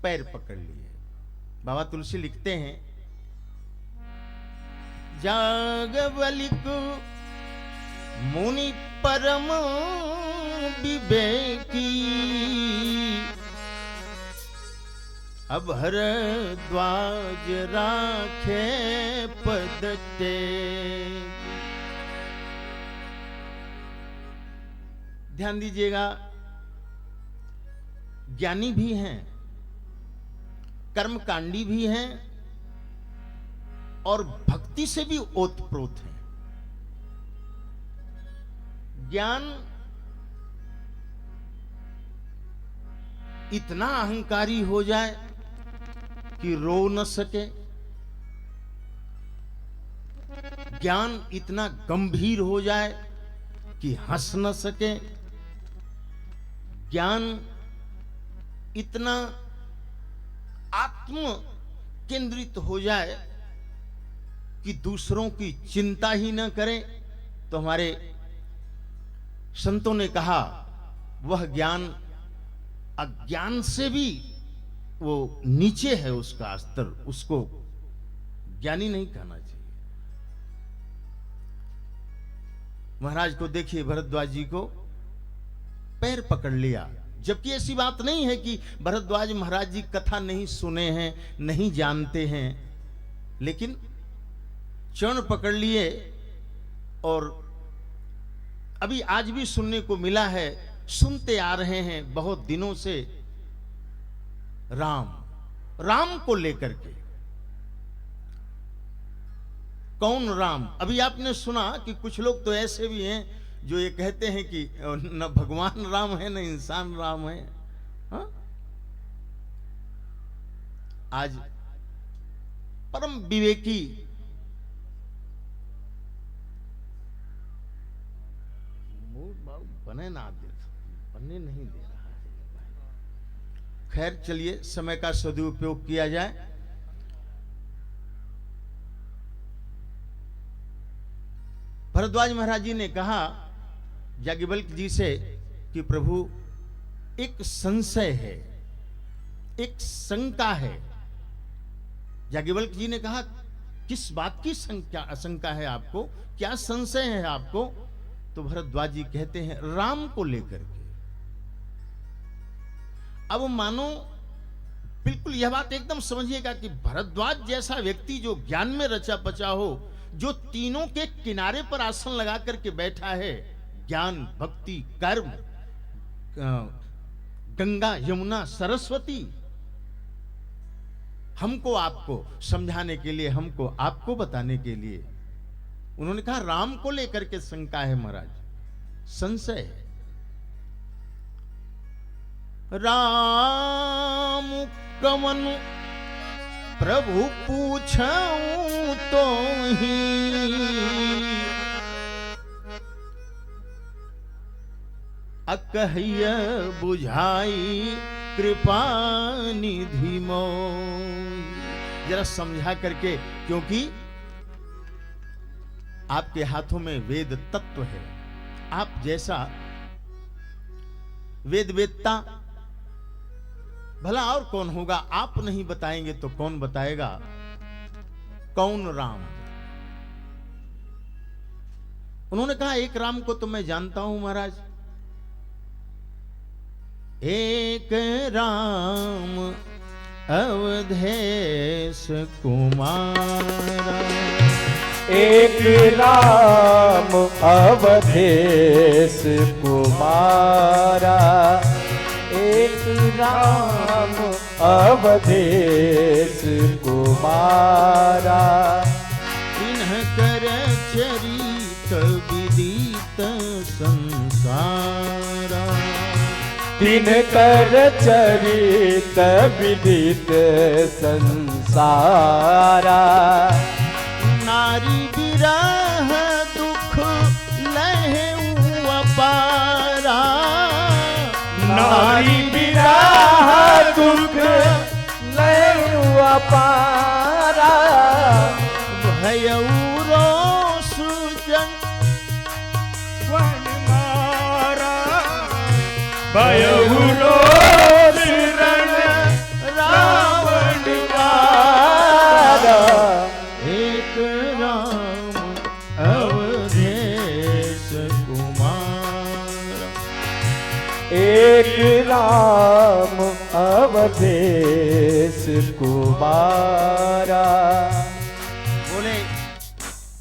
पैर पकड़ लिए। बाबा तुलसी लिखते हैं, याज्ञवल्क मुनि परम विवेकी अब भरद्वाज राखे पद टेक। ध्यान दीजिएगा, ज्ञानी भी हैं, कर्मकांडी भी हैं, और भक्ति से भी ओतप्रोत हैं। ज्ञान इतना अहंकारी हो जाए कि रो न सके, ज्ञान इतना गंभीर हो जाए कि हंस न सके, ज्ञान इतना आत्म केंद्रित हो जाए कि दूसरों की चिंता ही न करे। तो हमारे संतों ने कहा, वह ज्ञान अज्ञान से भी वो नीचे है, उसका स्तर, उसको ज्ञानी नहीं कहना चाहिए। महाराज को देखिए, भरद्वाज जी को पैर पकड़ लिया, जबकि ऐसी बात नहीं है कि भरद्वाज महाराज जी कथा नहीं सुने हैं, नहीं जानते हैं, लेकिन चरण पकड़ लिए। और अभी आज भी सुनने को मिला है, सुनते आ रहे हैं बहुत दिनों से, राम को लेकर के। कौन राम? अभी आपने सुना कि कुछ लोग तो ऐसे भी हैं जो ये कहते हैं कि न भगवान राम है न इंसान राम है। हा? आज परम विवेकी बने ना दे, बनने नहीं दे रहा है। खैर चलिए, समय का सदुपयोग किया जाए। भरद्वाज महाराज जी ने कहा याज्ञवल्क्य जी से कि प्रभु एक संशय है, एक शंका है। याज्ञवल्क्य जी ने कहा, किस बात की आशंका है आपको, क्या संशय है आपको? तो भरद्वाज जी कहते हैं, राम को लेकर के। अब मानो बिल्कुल यह बात एकदम समझिएगा कि भरद्वाज जैसा व्यक्ति जो ज्ञान में रचा पचा हो, जो तीनों के किनारे पर आसन लगा करके बैठा है, ज्ञान, भक्ति, कर्म, गंगा, यमुना, सरस्वती, हमको आपको समझाने के लिए, हमको आपको बताने के लिए। उन्होंने कहा राम को लेकर के शंका है महाराज, संशय है। राम कवन प्रभु पूछऊं तो ही, अकहिय बुझाई कृपा निधि मोहि। जरा समझा करके, क्योंकि आपके हाथों में वेद तत्व है। आप जैसा वेद वेदता भला और कौन होगा? आप नहीं बताएंगे तो कौन बताएगा? कौन राम? उन्होंने कहा एक राम को तो मैं जानता हूं महाराज। एक राम अवधेश कुमारा, एक राम अवधेश कुमारा, एक राम अवधेश कुमारा। इन्हकर चरित विदित संसारा, दिनकर चरित विदित संसारा। नारी विरह दुख लहु अपारा, नारी विरह दुख लहु अपारा। भयउ रोष जन वन मारा, भयउ रोष रण रावण मारा। एक राम अवधेश कुमार, एक राम अवधेश कुमारा। बोले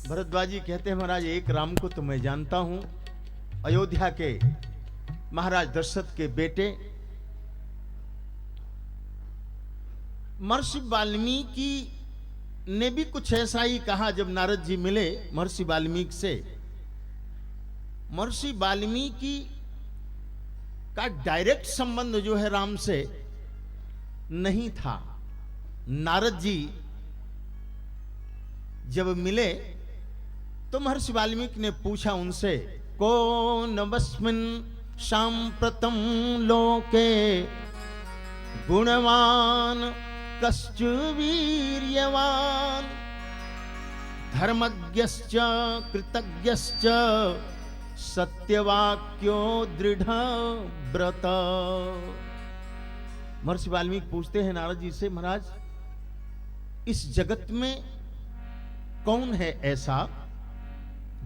भरद्वाज जी कहते हैं महाराज एक राम को तो मैं जानता हूं। अयोध्या के महाराज दशरथ के बेटे महर्षि वाल्मीकि ने भी कुछ ऐसा ही कहा जब नारद जी मिले महर्षि वाल्मीकि से। महर्षि वाल्मीकि का डायरेक्ट संबंध जो है राम से नहीं था। नारद जी जब मिले तो महर्षि वाल्मीकि ने पूछा उनसे, कौन वस्मिन् सांप्रतं लोके गुणवान कश्च वीर्यवान धर्मज्ञश्च कृतज्ञश्च सत्यवाक्यो दृढ़ व्रत। महर्षि वाल्मीकि पूछते हैं नारद जी से, महाराज इस जगत में कौन है ऐसा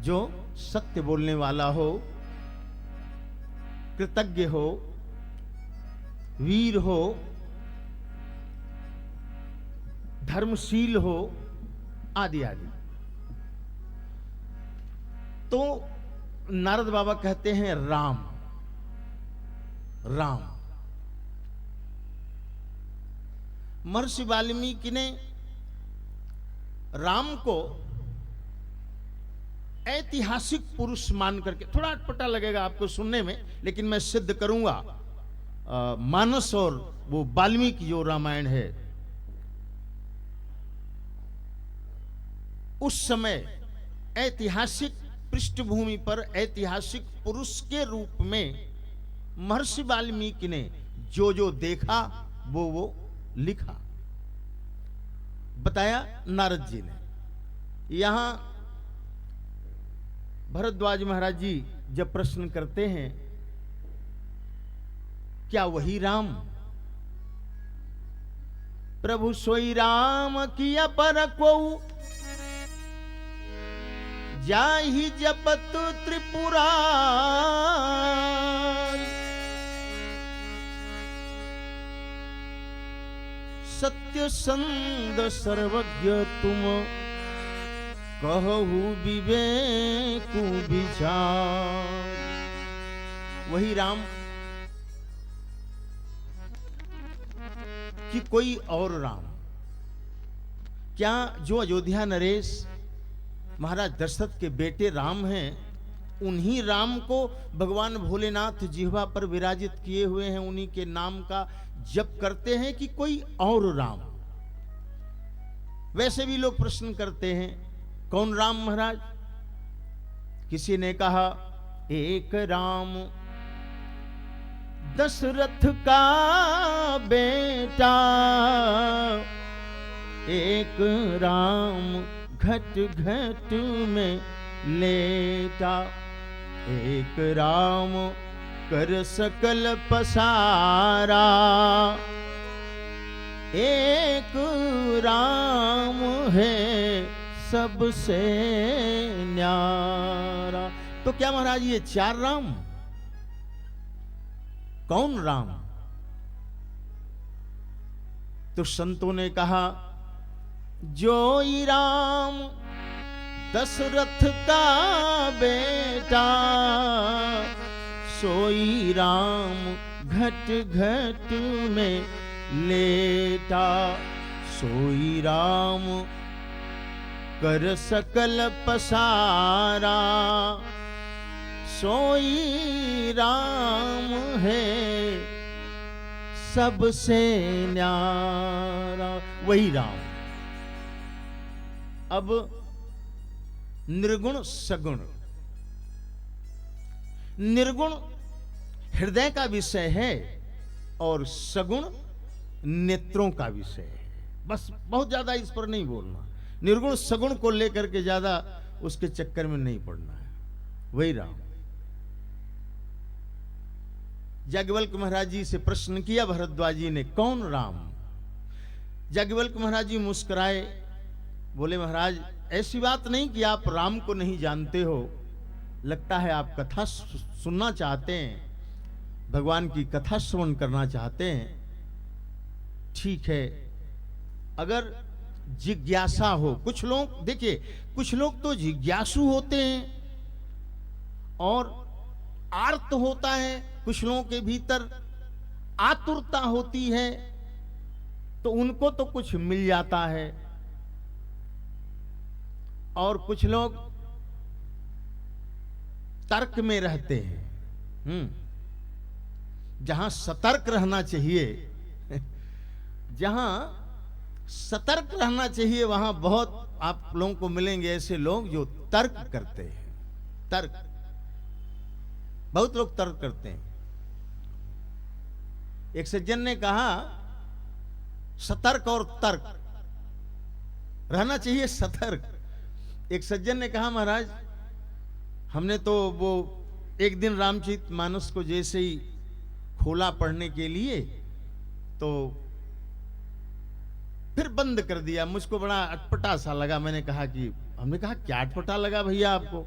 जो सत्य बोलने वाला हो, कृतज्ञ हो, वीर हो, धर्मशील हो, आदि आदि। तो नारद बाबा कहते हैं राम। राम। महर्षि वाल्मीकि ने राम को ऐतिहासिक पुरुष मान करके, थोड़ा अटपटा लगेगा आपको सुनने में लेकिन मैं सिद्ध करूंगा। मानस और वो वाल्मीकि जो रामायण है उस समय ऐतिहासिक पृष्ठभूमि पर ऐतिहासिक पुरुष के रूप में महर्षि वाल्मीकि ने जो जो देखा वो लिखा, बताया नारद जी ने। यहां भरद्वाज महाराज जी जब प्रश्न करते हैं क्या वही राम? प्रभु सोई राम किया पर को जाहि जपत त्रिपुरा, सत्य संद सर्वज्ञ तुम कहु विवेक विचार। वही राम कि कोई और राम? क्या जो अयोध्या नरेश महाराज दशरथ के बेटे राम हैं उन्हीं राम को भगवान भोलेनाथ जिह्वा पर विराजित किए हुए हैं, उन्हीं के नाम का जप करते हैं कि कोई और राम? वैसे भी लोग प्रश्न करते हैं कौन राम महाराज? किसी ने कहा एक राम दशरथ का बेटा एक राम घट घट में लेटा, एक राम कर सकल पसारा, एक राम है सबसे न्यारा। तो क्या महाराज ये चार राम? कौन राम? तो संतों ने कहा जोई राम दशरथ का बेटा, सोई राम घट घट में लेटा, सोई राम कर सकल पसारा, सोई राम है सबसे न्यारा। वही राम। अब निर्गुण सगुण। निर्गुण हृदय का विषय है और सगुण नेत्रों का विषय है। बस बहुत ज्यादा इस पर नहीं बोलना, निर्गुण सगुण को लेकर के ज्यादा उसके चक्कर में नहीं पड़ना है। वही राम। याज्ञवल्क्य महाराज जी से प्रश्न किया भरद्वाज जी ने, कौन राम? याज्ञवल्क्य महाराज जी मुस्कुराए, बोले महाराज ऐसी बात नहीं कि आप राम को नहीं जानते हो, लगता है आप कथा सुनना चाहते हैं, भगवान की कथा श्रवण करना चाहते हैं। ठीक है, अगर जिज्ञासा हो, कुछ लोग देखिए, कुछ लोग तो जिज्ञासु होते हैं और आर्त होता है, कुछ लोगों के भीतर आतुरता होती है, तो उनको तो कुछ मिल जाता है, और कुछ लोग तर्क में रहते हैं। जहां सतर्क रहना चाहिए जहां सतर्क रहना चाहिए, वहां बहुत आप लोगों को मिलेंगे ऐसे लोग जो तर्क करते हैं। तर्क, बहुत लोग तर्क करते हैं। एक सज्जन ने कहा सतर्क और तर्क रहना चाहिए, सतर्क। एक सज्जन ने कहा महाराज हमने तो वो एक दिन रामचरितमानस को जैसे ही खोला पढ़ने के लिए तो फिर बंद कर दिया, मुझको बड़ा अटपटा सा लगा। मैंने कहा कि, हमने कहा क्या अटपटा लगा भैया आपको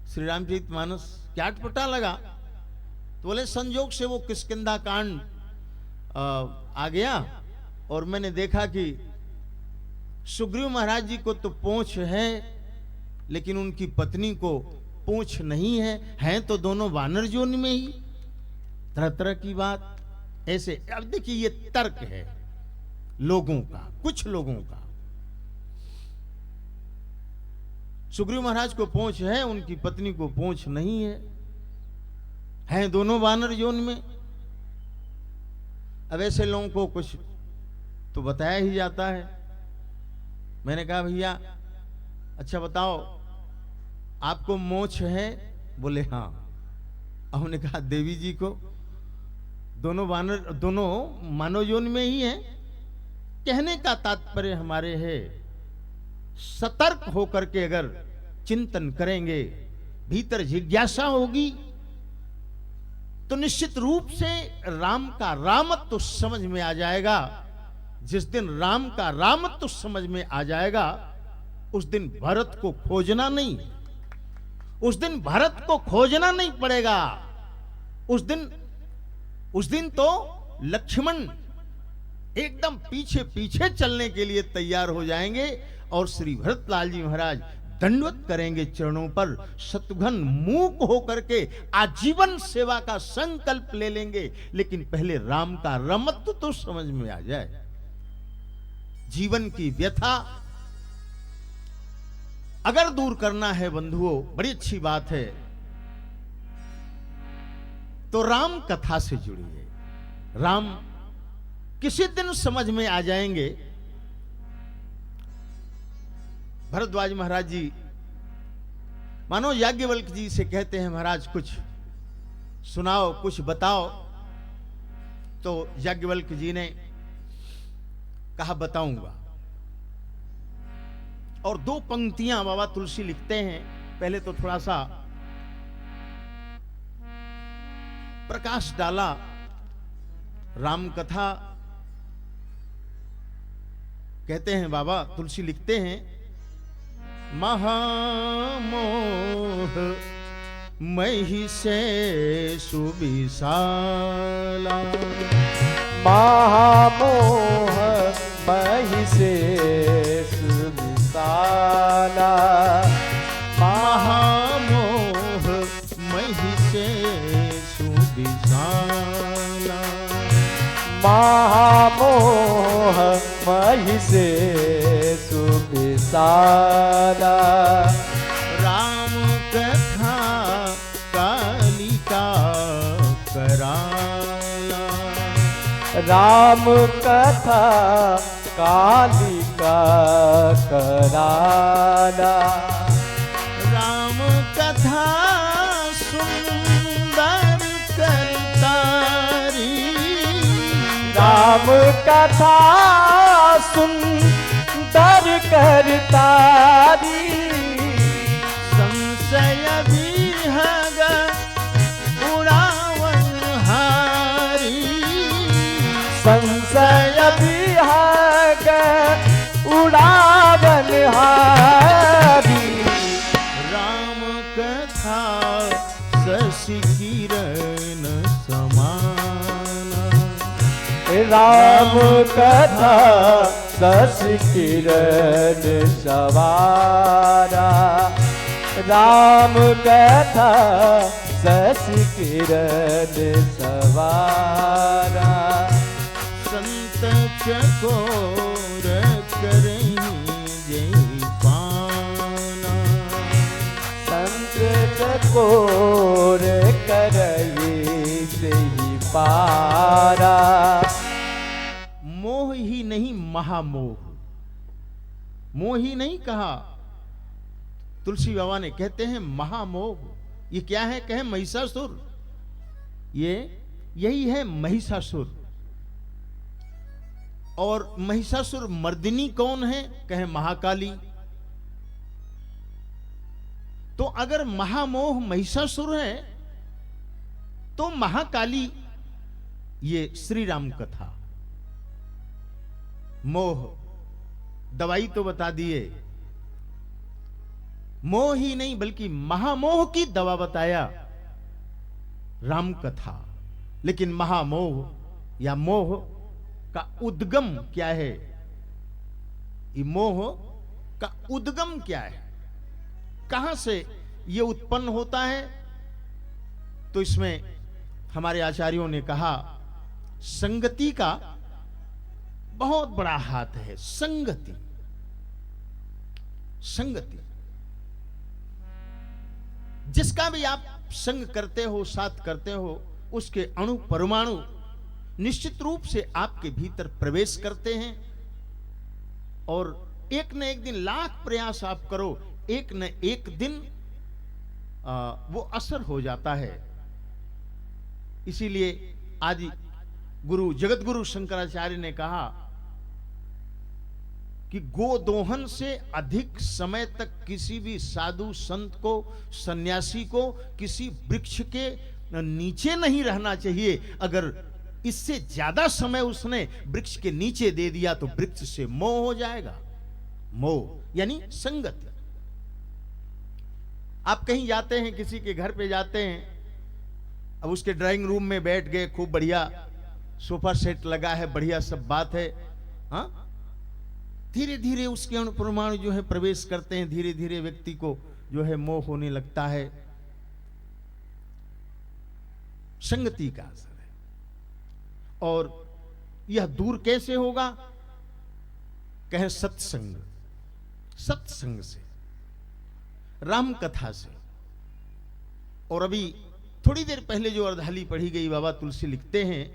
श्री रामचरितमानस, क्या अटपटा लगा? तो बोले संजोग से वो किष्किंधा कांड आ गया और मैंने देखा कि सुग्रीव महाराज जी को तो पूंछ है लेकिन उनकी पत्नी को पूंछ नहीं है, हैं तो दोनों वानर जोन में ही। तरह तरह की बात ऐसे। अब देखिए ये तर्क है लोगों का, कुछ लोगों का। सुग्रीव महाराज को पूंछ है, उनकी पत्नी को पूंछ नहीं है, हैं दोनों वानर जोन में। अब ऐसे लोगों को कुछ तो बताया ही जाता है। मैंने कहा भैया अच्छा बताओ आपको मोछ है? बोले हाँ। हमने कहा देवी जी को? दोनों वानर, दोनों मानव योनि में ही हैं। कहने का तात्पर्य हमारे है सतर्क होकर के अगर चिंतन करेंगे, भीतर जिज्ञासा होगी तो निश्चित रूप से राम का रामत्व समझ में आ जाएगा। जिस दिन राम का रामत्व समझ में आ जाएगा उस दिन भरत को खोजना नहीं, उस दिन भरत को खोजना नहीं पड़ेगा। उस दिन तो लक्ष्मण एकदम पीछे पीछे चलने के लिए तैयार हो जाएंगे और श्री भरतलाल जी महाराज दंडवत करेंगे चरणों पर, शत्रुघ्न मूक होकर के आजीवन सेवा का संकल्प ले लेंगे। लेकिन पहले राम का रमत्व तो समझ में आ जाए। जीवन की व्यथा अगर दूर करना है बंधुओं, बड़ी अच्छी बात है, तो राम कथा से जुड़िए। राम किसी दिन समझ में आ जाएंगे। भरद्वाज महाराज जी मानो याज्ञवल्क्य जी से कहते हैं महाराज कुछ सुनाओ, कुछ बताओ। तो याज्ञवल्क्य जी ने कहा बताऊंगा। और 2 पंक्तियां बाबा तुलसी लिखते हैं। पहले तो थोड़ा सा प्रकाश डाला राम कथा। कहते हैं बाबा तुलसी लिखते हैं, महामोह मही से सुविशाला, महामोह मही से सुविशाला, महामोह मही से सुविशाला, महामोह मही से सुविशाला, राम कथा कालिका कराला, राम कथा कालिका कराला, राम कथा सुंदर करतारी, राम कथा सुंदर करतारी, संशय विहग उड़ावन हारी, संशय विहग उड़ावन हारी, राम कथा शशि किरण समान, राम कथा शशि किरण सवारा, राम कथा शशि किरण सवारा, संत चकोर करहीं जय पाना, संत चकोर करई सही पारा, मोह ही नहीं महामोह, मोह ही नहीं कहा तुलसी बाबा ने, कहते हैं महामोह। ये क्या है? कहे महिषासुर, ये यही है महिषासुर। और महिषासुर मर्दिनी कौन है? कहे महाकाली। तो अगर महामोह महिषासुर है तो महाकाली ये श्री राम कथा। मोह दवाई तो बता दिए, मोह ही नहीं बल्कि महामोह की दवा बताया राम कथा। लेकिन महामोह या मोह का उद्गम क्या है? ये मोह का उद्गम क्या है? कहां से ये उत्पन्न होता है? तो इसमें हमारे आचार्यों ने कहा संगति का बहुत बड़ा हाथ है। संगति, संगति, जिसका भी आप संग करते हो, साथ करते हो, उसके अणु परमाणु निश्चित रूप से आपके भीतर प्रवेश करते हैं। और एक न एक दिन, लाख प्रयास आप करो, एक न एक दिन वो असर हो जाता है। इसीलिए आज गुरु जगत गुरु शंकराचार्य ने कहा कि गोदोहन से अधिक समय तक किसी भी साधु संत को, सन्यासी को किसी वृक्ष के नीचे नहीं रहना चाहिए। अगर इससे ज्यादा समय उसने वृक्ष के नीचे दे दिया तो वृक्ष से मोह हो जाएगा। मोह यानी संगति। आप कहीं जाते हैं, किसी के घर पे जाते हैं, अब उसके ड्राइंग रूम में बैठ गए, खूब बढ़िया सोफा सेट लगा है, बढ़िया सब बात है, हाँ, धीरे धीरे उसके अणु परमाणु जो है प्रवेश करते हैं, धीरे धीरे व्यक्ति को जो है मोह होने लगता है। संगति का असर है। और यह दूर कैसे होगा? कहे सत्संग, सत्संग से, राम कथा से। और अभी थोड़ी देर पहले जो अर्धाली पढ़ी गई, बाबा तुलसी लिखते हैं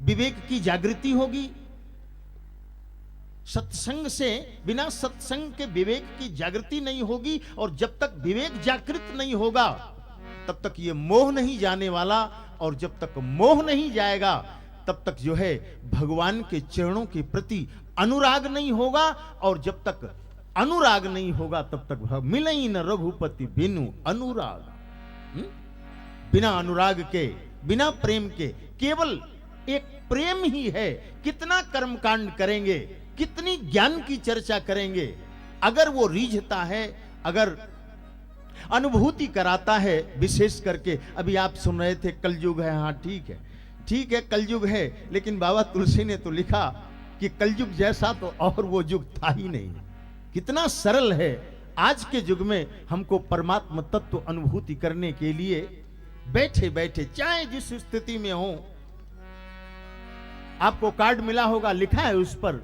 विवेक की जागृति होगी सत्संग से। बिना सत्संग के विवेक की जागृति नहीं होगी। और जब तक विवेक जागृत नहीं होगा तब तक ये मोह नहीं जाने वाला और जब तक मोह नहीं जाएगा तब तक जो है भगवान के चरणों के प्रति अनुराग नहीं होगा, और जब तक अनुराग नहीं होगा तब तक मिलई न रघुपति बिनु अनुराग। बिना अनुराग के, बिना प्रेम के, केवल एक प्रेम ही है। कितना कर्मकांड करेंगे, कितनी ज्ञान की चर्चा करेंगे, अगर वो रीझता है, अगर अनुभूति कराता है, विशेष करके अभी आप सुन रहे थे कलयुग है। हाँ ठीक है कलयुग है, लेकिन बाबा तुलसी ने तो लिखा कि कलयुग जैसा तो और वो युग था ही नहीं। कितना सरल है। आज के युग में हमको परमात्मा तत्व अनुभूति करने के लिए बैठे बैठे, चाहे जिस स्थिति में हो, आपको कार्ड मिला होगा, लिखा है उस पर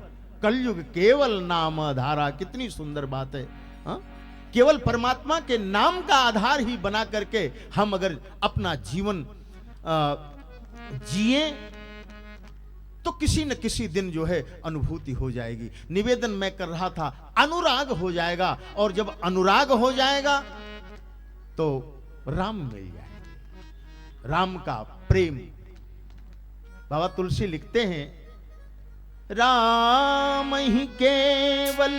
कलयुग केवल नाम आधारा। कितनी सुंदर बात है। हा? केवल परमात्मा के नाम का आधार ही बना करके हम अगर अपना जीवन जिए तो किसी न किसी दिन जो है अनुभूति हो जाएगी। निवेदन मैं कर रहा था, अनुराग हो जाएगा, और जब अनुराग हो जाएगा तो राम मिल जाएगा, राम का प्रेम। बाबा तुलसी लिखते हैं, राम ही केवल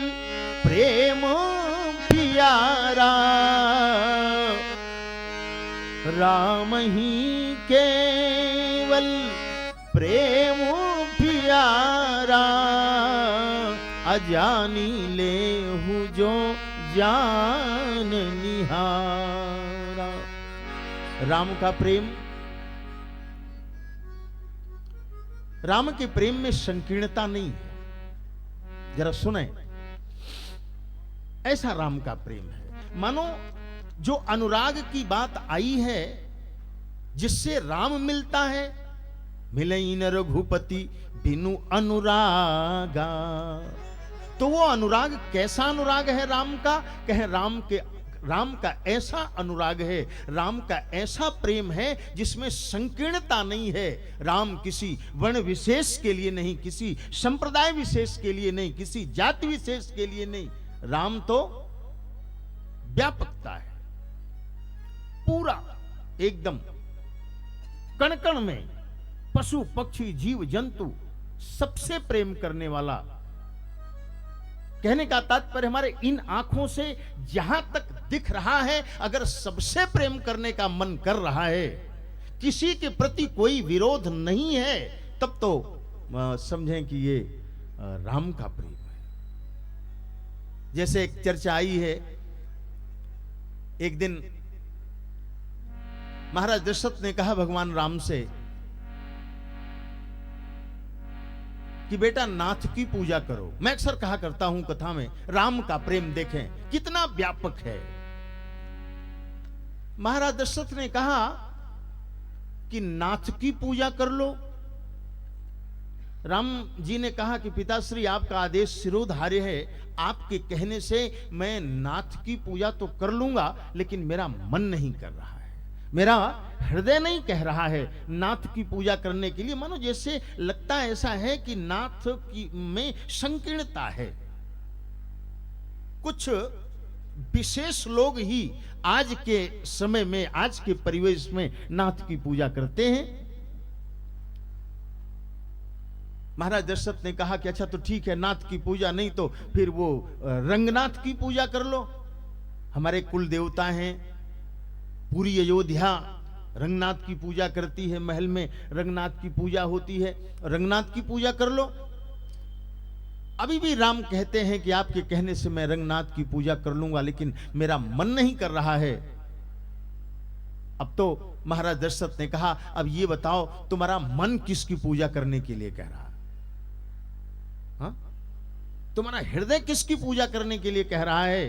प्रेम प्यारा, राम ही केवल प्रेम प्यारा, अजानी लेहु जो जान निहारा। राम का प्रेम, राम के प्रेम में संकीर्णता नहीं है। जरा सुने, ऐसा राम का प्रेम है। मानो जो अनुराग की बात आई है, जिससे राम मिलता है, मिलई न रघुपति बिनु अनुरागा। तो वो अनुराग कैसा अनुराग है राम का? कहे राम का ऐसा अनुराग है, राम का ऐसा प्रेम है जिसमें संकीर्णता नहीं है। राम किसी वर्ण विशेष के लिए नहीं, किसी संप्रदाय विशेष के लिए नहीं, किसी जाति विशेष के लिए नहीं। राम तो व्यापकता है, पूरा एकदम कण कण में, पशु पक्षी जीव जंतु सबसे प्रेम करने वाला। कहने का तात्पर्य हमारे इन आंखों से जहां तक दिख रहा है, अगर सबसे प्रेम करने का मन कर रहा है, किसी के प्रति कोई विरोध नहीं है, तब तो समझें कि ये राम का प्रेम है। जैसे एक चर्चा आई है, एक दिन महाराज दशरथ ने कहा भगवान राम से कि बेटा नाथ की पूजा करो। मैं अक्सर कहा करता हूं कथा में, राम का प्रेम देखें कितना व्यापक है। महाराज दशरथ ने कहा कि नाथ की पूजा कर लो। राम जी ने कहा कि पिताश्री आपका आदेश शिरोधार्य है, आपके कहने से मैं नाथ की पूजा तो कर लूंगा, लेकिन मेरा मन नहीं कर रहा है, मेरा हृदय नहीं कह रहा है नाथ की पूजा करने के लिए। मानो जैसे लगता ऐसा है कि नाथ की में संकीर्णता है। कुछ विशेष लोग ही आज के समय में, आज के परिवेश में नाथ की पूजा करते हैं। महाराज दशरथ ने कहा कि अच्छा तो ठीक है, नाथ की पूजा नहीं तो फिर वो रंगनाथ की पूजा कर लो। हमारे कुल देवता हैं, पूरी अयोध्या रंगनाथ की पूजा करती है, महल में रंगनाथ की पूजा होती है, रंगनाथ की पूजा कर लो। अभी भी राम कहते हैं कि आपके कहने से मैं रंगनाथ की पूजा कर लूंगा, लेकिन मेरा मन नहीं कर रहा है। अब तो महाराज दशरथ ने कहा अब ये बताओ तुम्हारा मन किसकी पूजा करने के लिए कह रहा है? हाँ? तुम्हारा हृदय किसकी पूजा करने के लिए कह रहा है?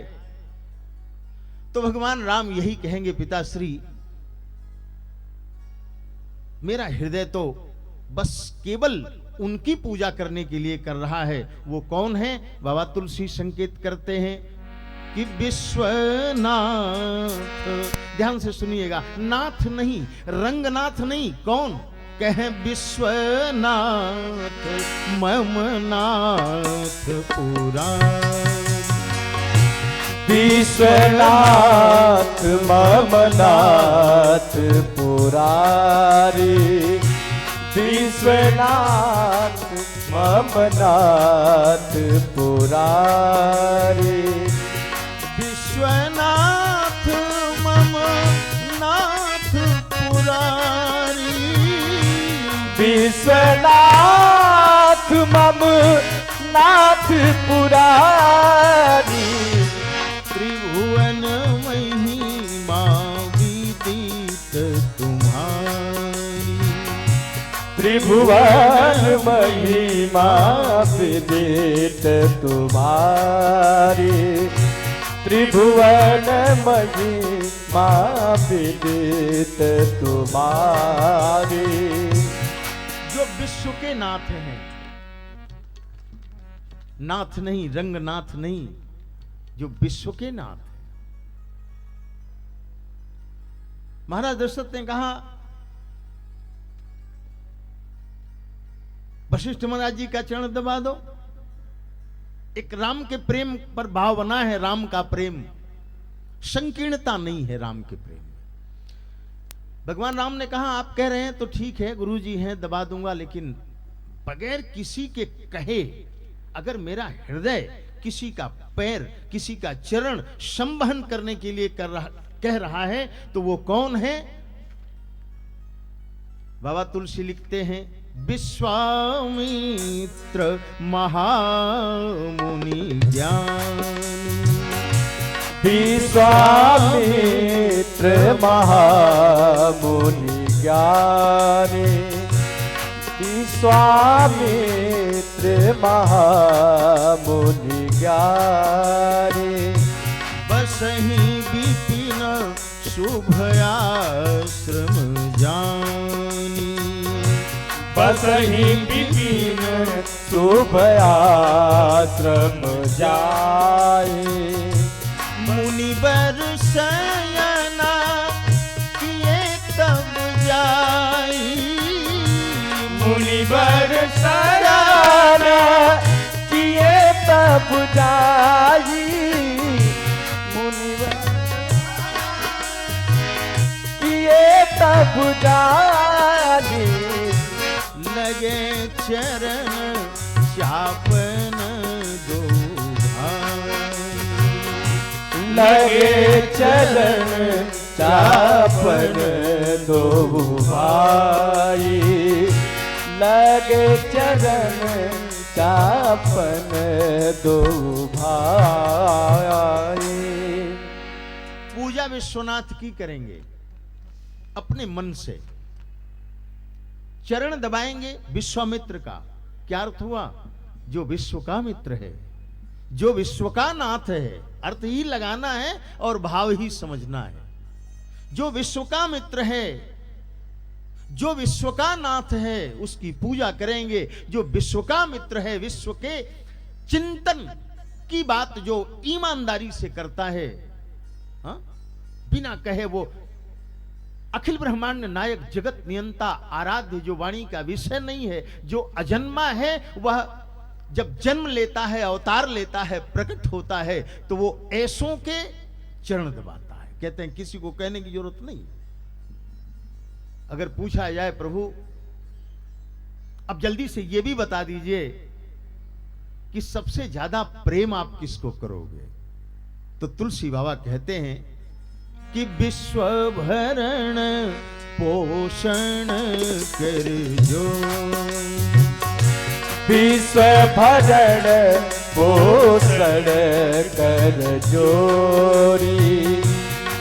तो भगवान राम यही कहेंगे, पिताश्री मेरा हृदय तो बस केवल उनकी पूजा करने के लिए कर रहा है। वो कौन है? बाबा तुलसी संकेत करते हैं कि विश्वनाथ। ध्यान से सुनिएगा, नाथ नहीं, रंगनाथ नहीं, कौन? कहे विश्वनाथ ममनाथ पूरा। विश्वनाथ ममनाथ पूरा पुरारी विश्वनाथ मम नाथ पुरारी विश्वनाथ मम नाथ पुरारी विश्वनाथ मम नाथ पुरारी त्रिभुवन महिमा विदित तुम्हारी त्रिभुवन महिमा विदित तुम्हारी त्रिभुवन महिमा विदित तुम्हारी। जो विश्व के नाथ हैं, नाथ नहीं, रंगनाथ नहीं, जो विश्व के नाथ हैं। महाराज दशरथ ने कहा, वशिष्ठ महाराज जी का चरण दबा दो। एक राम के प्रेम पर भाव बना है, राम का प्रेम संकीर्णता नहीं है राम के प्रेम में। भगवान राम ने कहा आप कह रहे हैं तो ठीक है, गुरु जी हैं, दबा दूंगा, लेकिन बगैर किसी के कहे अगर मेरा हृदय किसी का पैर, किसी का चरण संवहन करने के लिए कह रहा है तो वो कौन है? बाबा तुलसी लिखते हैं, विश्वामित्र महामुनि ज्ञानी विश्वामित्र महामुनि ज्ञानी विश्वामित्र महामुनि ज्ञानी बसहि विपिन शुभयाश्रम जानी बसहि विपिन शुभयाश्रम जाए मुनिवर शयना किए तब जाई मुनिवर शयना किए तब जाई मुनिवर किए तब जाई लगे चरण चापन दो भाई लगे चरण चापन दो भाई लगे चरण चापन दो भाई। पूजा विश्वनाथ की करेंगे अपने मन से, चरण दबाएंगे विश्वामित्र का। क्या अर्थ हुआ? जो विश्व का मित्र है, जो विश्व का नाथ है, अर्थ ही लगाना है और भाव ही समझना है। जो विश्व का मित्र है, जो विश्व का नाथ है, उसकी पूजा करेंगे। जो विश्व का मित्र है, विश्व के चिंतन की बात जो ईमानदारी से करता है, हाँ? बिना कहे वो अखिल ब्रह्मांड नायक जगत नियंता आराध्य जो वाणी का विषय नहीं है, जो अजन्मा है, वह जब जन्म लेता है, अवतार लेता है, प्रकट होता है, तो वो ऐसों के चरण दबाता है। कहते हैं किसी को कहने की जरूरत नहीं। अगर पूछा जाए प्रभु अब जल्दी से ये भी बता दीजिए कि सबसे ज्यादा प्रेम आप किसको करोगे, तो तुलसी बाबा कहते हैं कि विश्व भरण पोषण कर जो विश्व भरण पोषण कर जोरी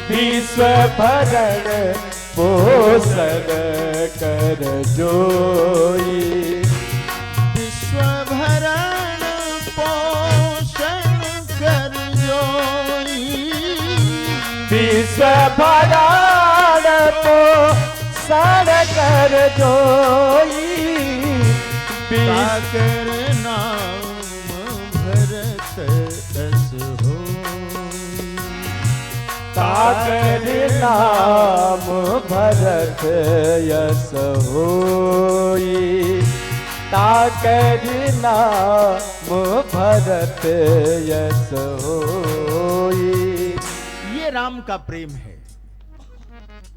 विश्व भरण पोषण कर जोरी विश्व भरण पोषण कर जोई विश्व भरण पोषण कर जोई ताकर नाम भरत दस हो ताकर नाम भरत यस होई ताकर नाम भरत यस होई। ये राम का प्रेम है।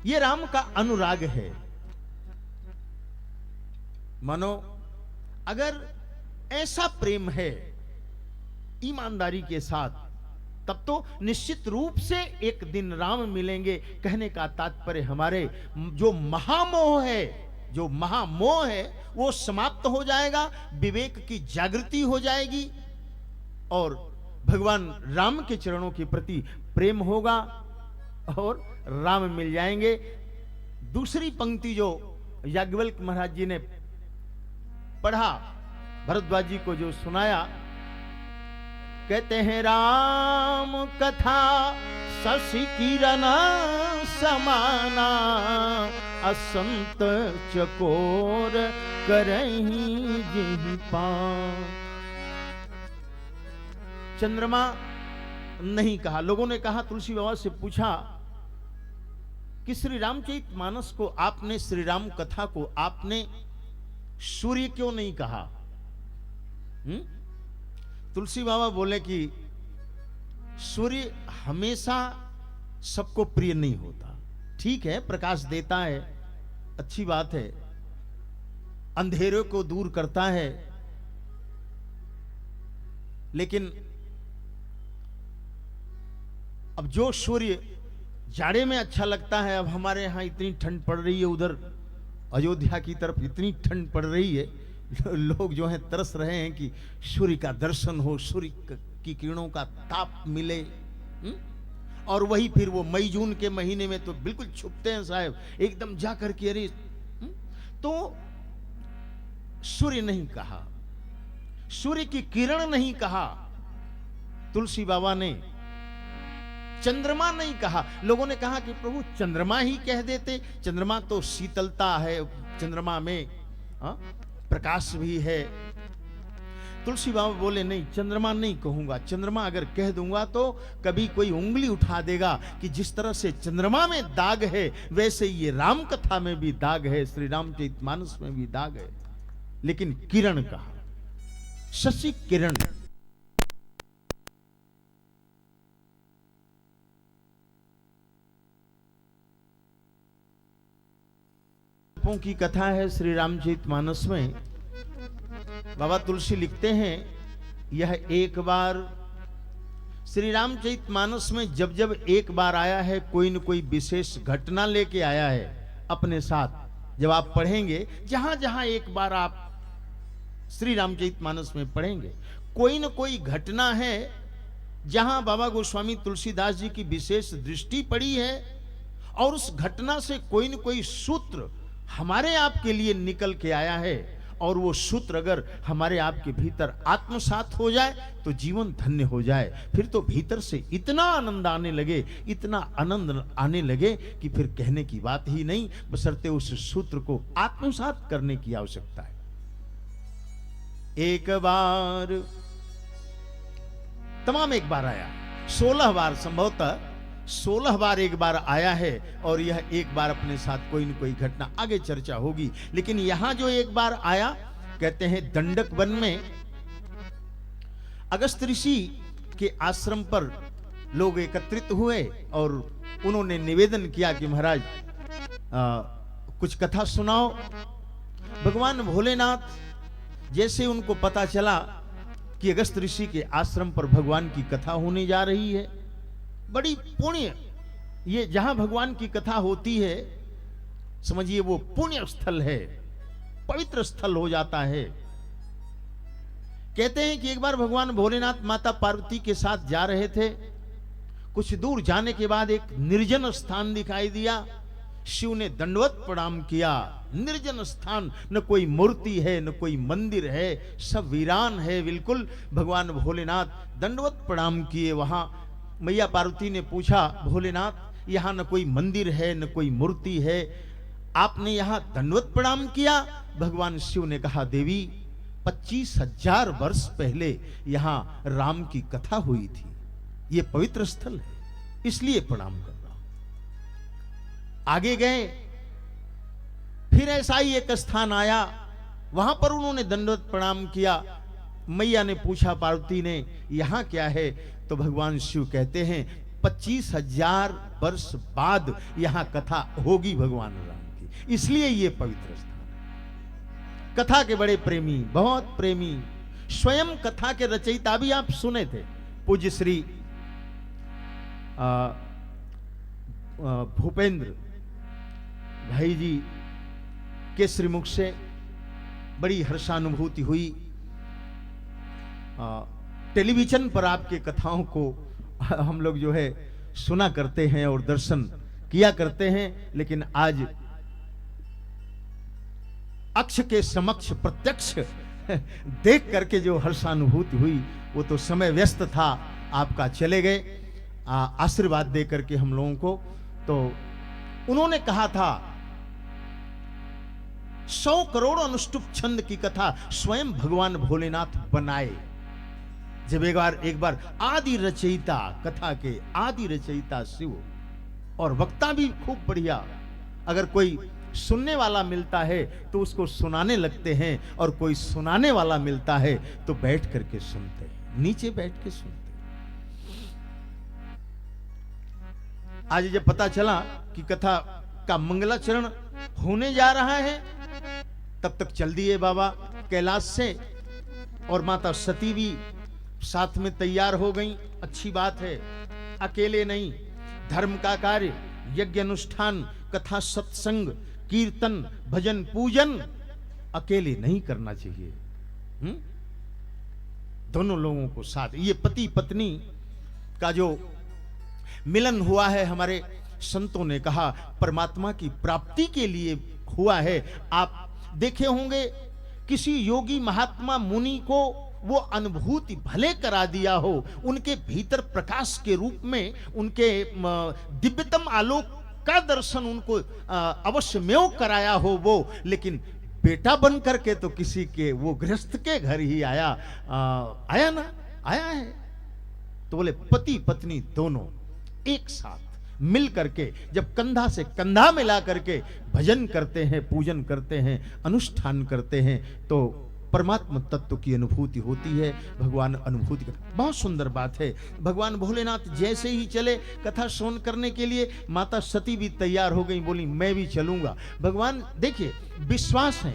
ये राम का अनुराग है। मानो अगर ऐसा प्रेम है ईमानदारी के साथ, तब तो निश्चित रूप से एक दिन राम मिलेंगे। कहने का तात्पर्य हमारे जो महामोह है, जो महामोह है वो समाप्त हो जाएगा, विवेक की जागृति हो जाएगी और भगवान राम के चरणों के प्रति प्रेम होगा और राम मिल जाएंगे। दूसरी पंक्ति जो याज्ञवल्क्य महाराज जी ने पढ़ा, भरद्वाज जी को जो सुनाया, कहते हैं राम कथा शशि किरण समाना, असंत चकोर करहीं जिहि पान। चंद्रमा नहीं कहा। लोगों ने कहा, तुलसी बाबा से पूछा कि श्री रामचरितमानस को आपने, श्री राम कथा को आपने सूर्य क्यों नहीं कहा? तुलसी बाबा बोले कि सूर्य हमेशा सबको प्रिय नहीं होता। ठीक है, प्रकाश देता है, अच्छी बात है, अंधेरे को दूर करता है, लेकिन अब जो सूर्य जाड़े में अच्छा लगता है, अब हमारे यहां इतनी ठंड पड़ रही है, उधर अयोध्या की तरफ इतनी ठंड पड़ रही है, लोग जो हैं तरस रहे हैं कि सूर्य का दर्शन हो, सूर्य की किरणों का ताप मिले। और वही फिर वो मई जून के महीने में तो बिल्कुल छुपते हैं साहब, एकदम जा करके अरे। तो सूर्य नहीं कहा, सूर्य की किरण नहीं कहा तुलसी बाबा ने, चंद्रमा नहीं कहा। लोगों ने कहा कि प्रभु चंद्रमा ही कह देते, चंद्रमा तो शीतलता है, चंद्रमा में प्रकाश भी है। तुलसी बाबा बोले नहीं, चंद्रमा नहीं कहूंगा। चंद्रमा अगर कह दूंगा तो कभी कोई उंगली उठा देगा कि जिस तरह से चंद्रमा में दाग है, वैसे ये राम कथा में भी दाग है, श्री रामचरितमानस में भी दाग है। लेकिन किरण कहा, शशि किरण। की कथा है श्री रामचरितमानस में। बाबा तुलसी लिखते हैं, यह एक बार श्री रामचरितमानस में जब जब एक बार आया है, कोई न कोई विशेष घटना लेके आया है अपने साथ। जब आप पढ़ेंगे, जहां जहां एक बार आप श्री रामचरितमानस में पढ़ेंगे, कोई न कोई घटना है जहां बाबा गोस्वामी तुलसीदास जी की विशेष दृष्टि पड़ी है, और उस घटना से कोई न कोई सूत्र हमारे आपके लिए निकल के आया है। और वो सूत्र अगर हमारे आपके भीतर आत्मसात हो जाए तो जीवन धन्य हो जाए। फिर तो भीतर से इतना आनंद आने लगे, इतना आनंद आने लगे कि फिर कहने की बात ही नहीं, बशर्ते उस सूत्र को आत्मसात करने की आवश्यकता है। एक बार, तमाम एक बार आया, 16 बार, संभवतः 16 बार एक बार आया है। और यह एक बार अपने साथ कोई न कोई घटना, आगे चर्चा होगी। लेकिन यहां जो एक बार आया, कहते हैं दंडक वन में अगस्त ऋषि के आश्रम पर लोग एकत्रित हुए और उन्होंने निवेदन किया कि महाराज कुछ कथा सुनाओ। भगवान भोलेनाथ, जैसे उनको पता चला कि अगस्त ऋषि के आश्रम पर भगवान की कथा होने जा रही है, बड़ी पुण्य, ये जहां भगवान की कथा होती है, समझिए वो पुण्य स्थल है, पवित्र स्थल हो जाता है। कहते हैं कि एक बार भगवान भोलेनाथ माता पार्वती के साथ जा रहे थे। कुछ दूर जाने के बाद एक निर्जन स्थान दिखाई दिया। शिव ने दंडवत प्रणाम किया। निर्जन स्थान, न कोई मूर्ति है, न कोई मंदिर है, सब वीरान है बिल्कुल। भगवान भोलेनाथ दंडवत प्रणाम किए। वहां मैया पार्वती ने पूछा, भोलेनाथ यहाँ न कोई मंदिर है, न कोई मूर्ति है, आपने यहाँ दंडवत प्रणाम किया? भगवान शिव ने कहा, देवी 25,000 वर्ष पहले यहाँ राम की कथा हुई थी, ये पवित्र स्थल है, इसलिए प्रणाम कर रहा हूं। आगे गए, फिर ऐसा ही एक स्थान आया, वहां पर उन्होंने दंडवत प्रणाम किया। मैया ने पूछा पार्वती ने, यहां क्या है? तो भगवान शिव कहते हैं, 25,000 वर्ष बाद यहां कथा होगी भगवान राम की, इसलिए ये पवित्र स्थान है। कथा के बड़े प्रेमी, बहुत प्रेमी, स्वयं कथा के रचयिता भी आप सुने थे, पूज्य श्री भूपेंद्र भाई जी के श्रीमुख से बड़ी हर्षानुभूति हुई। टेलीविजन पर आपके कथाओं को हम लोग जो है सुना करते हैं और दर्शन किया करते हैं, लेकिन आज अक्ष के समक्ष प्रत्यक्ष देख करके जो हर्षानुभूति हुई वो तो समय व्यस्त था आपका, चले गए आशीर्वाद दे करके हम लोगों को। तो उन्होंने कहा था 100 करोड़ अनुष्टुप छंद की कथा स्वयं भगवान भोलेनाथ बनाए। जब एक बार आदि रचयिता, कथा के आदि रचयिता शिव और वक्ता भी खूब बढ़िया, अगर कोई सुनने वाला मिलता है तो उसको सुनाने लगते हैं, और कोई सुनाने वाला मिलता है तो बैठ करके सुनते हैं, नीचे बैठ के सुनते हैं। आज जब पता चला कि कथा का मंगलाचरण होने जा रहा है, तब तक चल दिए बाबा कैलाश से, और माता सती भी साथ में तैयार हो गई। अच्छी बात है, अकेले नहीं, धर्म का कार्य, यज्ञ अनुष्ठान, कथा, सत्संग, कीर्तन, भजन, पूजन अकेले नहीं करना चाहिए। दोनों लोगों को साथ, ये पति पत्नी का जो मिलन हुआ है, हमारे संतों ने कहा परमात्मा की प्राप्ति के लिए हुआ है। आप देखे होंगे किसी योगी महात्मा मुनि को वो अनुभूति भले करा दिया हो, उनके भीतर प्रकाश के रूप में उनके दिव्यतम आलोक का दर्शन उनको अवश्य में कराया हो वो, लेकिन बेटा बन करके तो किसी के वो गृहस्थ के घर ही आया, आया ना, आया है। तो बोले पति पत्नी दोनों एक साथ मिल करके जब कंधा से कंधा मिला करके भजन करते हैं, पूजन करते हैं, अनुष्ठान करते हैं, तो परमात्मा तत्व की अनुभूति होती है। भगवान अनुभूति कर, बहुत सुंदर बात है। भगवान भोलेनाथ जैसे ही चले कथा श्रवण करने के लिए, माता सती भी तैयार हो गई, बोली मैं भी चलूंगा। भगवान देखिए विश्वास है,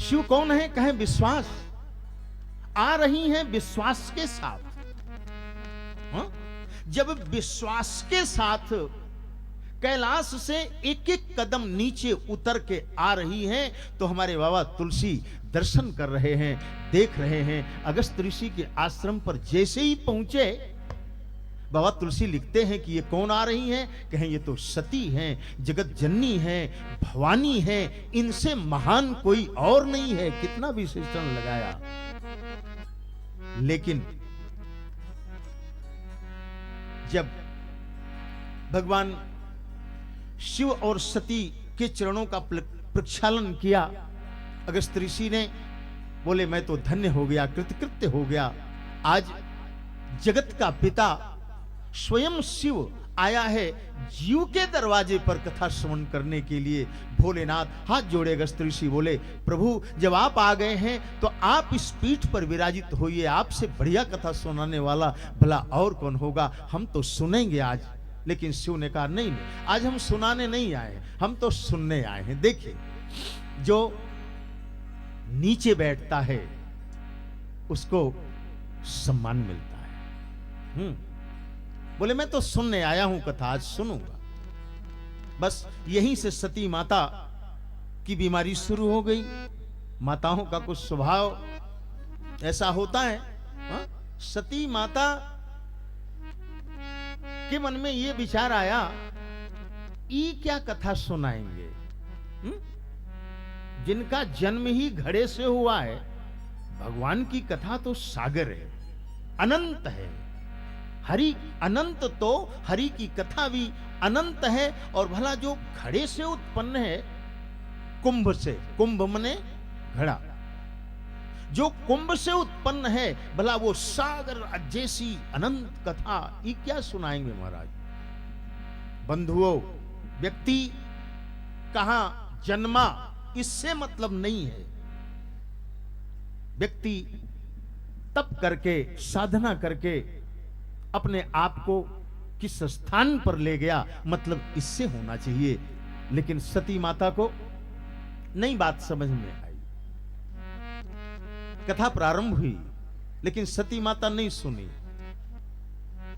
शिव कौन है, कहें विश्वास, आ रही हैं विश्वास के साथ। हा? जब विश्वास के साथ कैलाश से एक एक कदम नीचे उतर के आ रही हैं, तो हमारे बाबा तुलसी दर्शन कर रहे हैं, देख रहे हैं। अगस्त ऋषि के आश्रम पर जैसे ही पहुंचे, बाबा तुलसी लिखते हैं कि ये कौन आ रही हैं, कहें ये तो सती हैं, जगत जननी हैं, भवानी हैं, इनसे महान कोई और नहीं है। कितना विशेषण लगाया, लेकिन जब भगवान शिव और सती के चरणों का प्रक्षालन किया, अगस्त ऋषि ने बोले मैं तो धन्य हो गया, कृतकृत्य हो गया। आज जगत का पिता स्वयं शिव आया है जीव के दरवाजे पर कथा श्रवण करने के लिए। भोलेनाथ हाथ जोड़े, अगस्त ऋषि बोले प्रभु जब आप आ गए हैं तो आप इस पीठ पर विराजित होइए, आपसे बढ़िया कथा सुनाने वाला भला और कौन होगा, हम तो सुनेंगे आज। लेकिन शिव ने कहा नहीं, आज हम सुनाने नहीं आए, हम तो सुनने आए हैं। देखिए जो नीचे बैठता है उसको सम्मान मिलता है। बोले मैं तो सुनने आया हूं कथा, आज सुनूंगा। बस यहीं से सती माता की बीमारी शुरू हो गई। माताओं का कुछ स्वभाव ऐसा होता है। हा? सती माता के मन में ये विचार आया, ये क्या कथा सुनाएंगे, जिनका जन्म ही घड़े से हुआ है। भगवान की कथा तो सागर है, अनंत है। हरि अनंत, तो हरि की कथा भी अनंत है। और भला जो घड़े से उत्पन्न है, कुंभ से, कुंभ मने घड़ा, जो कुंभ से उत्पन्न है, भला वो सागर जैसी अनंत कथा ये क्या सुनाएंगे महाराज। बंधुओं, व्यक्ति कहां जन्मा इससे मतलब नहीं है। व्यक्ति तप करके, साधना करके अपने आप को किस स्थान पर ले गया, मतलब इससे होना चाहिए। लेकिन सती माता को नई बात समझ में आई। कथा प्रारंभ हुई लेकिन सती माता नहीं सुनी।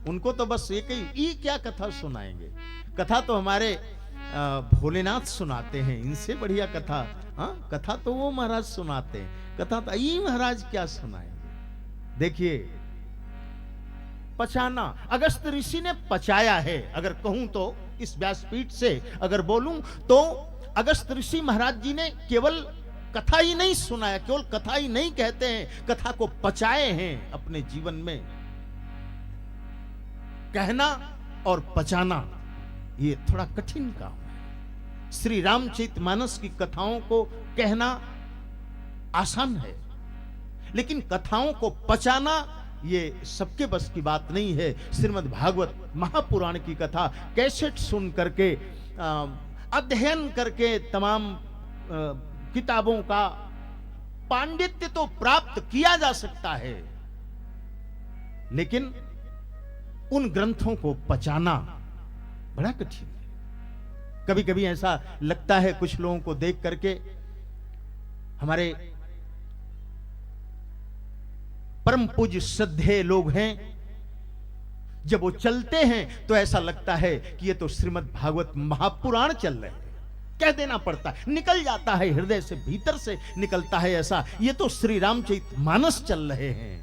उनको तो बस एक ही ये क्या कथा सुनाएंगे, कथा तो हमारे भोलेनाथ सुनाते हैं, इनसे बढ़िया कथा, हाँ कथा तो वो महाराज सुनाते हैं, कथा तो ये महाराज क्या सुनाएंगे। देखिए पचाना, अगस्त ऋषि ने पचाया है, अगर कहूं तो इस व्यासपीठ से अगर बोलूं तो अगस्त ऋषि महाराज जी ने केवल कथा ही नहीं सुनाया, केवल कथा ही नहीं कहते हैं, कथा को पचाए हैं अपने जीवन में। कहना और पचाना ये थोड़ा कठिन काम है। श्री रामचरितमानस की कथाओं को कहना आसान है, लेकिन कथाओं को पचाना ये सबके बस की बात नहीं है। श्रीमद् भागवत महापुराण की कथा कैसेट सुन करके, अध्ययन करके, तमाम किताबों का पांडित्य तो प्राप्त किया जा सकता है, लेकिन उन ग्रंथों को पचाना बड़ा कठिन है। कभी कभी ऐसा लगता है कुछ लोगों को देख करके, हमारे परम पूज्य श्रद्धेय लोग हैं, जब वो चलते हैं तो ऐसा लगता है कि ये तो श्रीमद् भागवत महापुराण चल रहे हैं। कह देना पड़ता है, निकल जाता है हृदय से, भीतर से निकलता है ऐसा, ये तो श्री रामचरितमानस चल रहे हैं।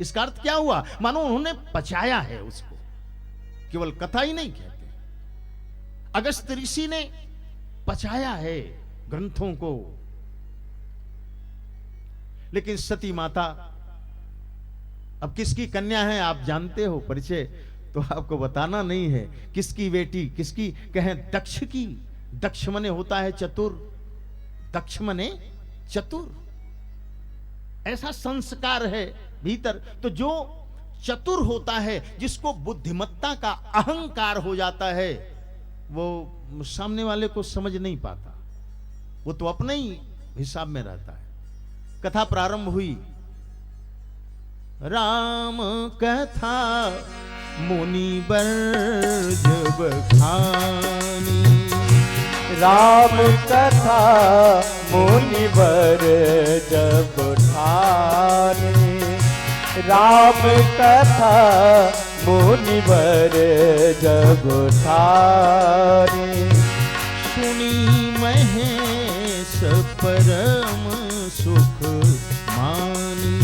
इसका अर्थ क्या हुआ, मानो उन्होंने पचाया है उसको, केवल कथा ही नहीं कहते। अगस्त ऋषि ने पचाया है ग्रंथों को। लेकिन सती माता, अब किसकी कन्या है आप जानते हो, परिचय तो आपको बताना नहीं है, किसकी बेटी, किसकी कहें, दक्ष की। दक्ष मने होता है चतुर, दक्ष मने चतुर, ऐसा संस्कार है भीतर। तो जो चतुर होता है, जिसको बुद्धिमत्ता का अहंकार हो जाता है, वो सामने वाले को समझ नहीं पाता, वो तो अपने ही हिसाब में रहता है। कथा प्रारंभ हुई, राम कथा मुनिवर जब खानी, राम कथा मुनिवर जब ठानी, राम कथा मुनिवर जब ठानी, सुनी महेश परम सुख मानी,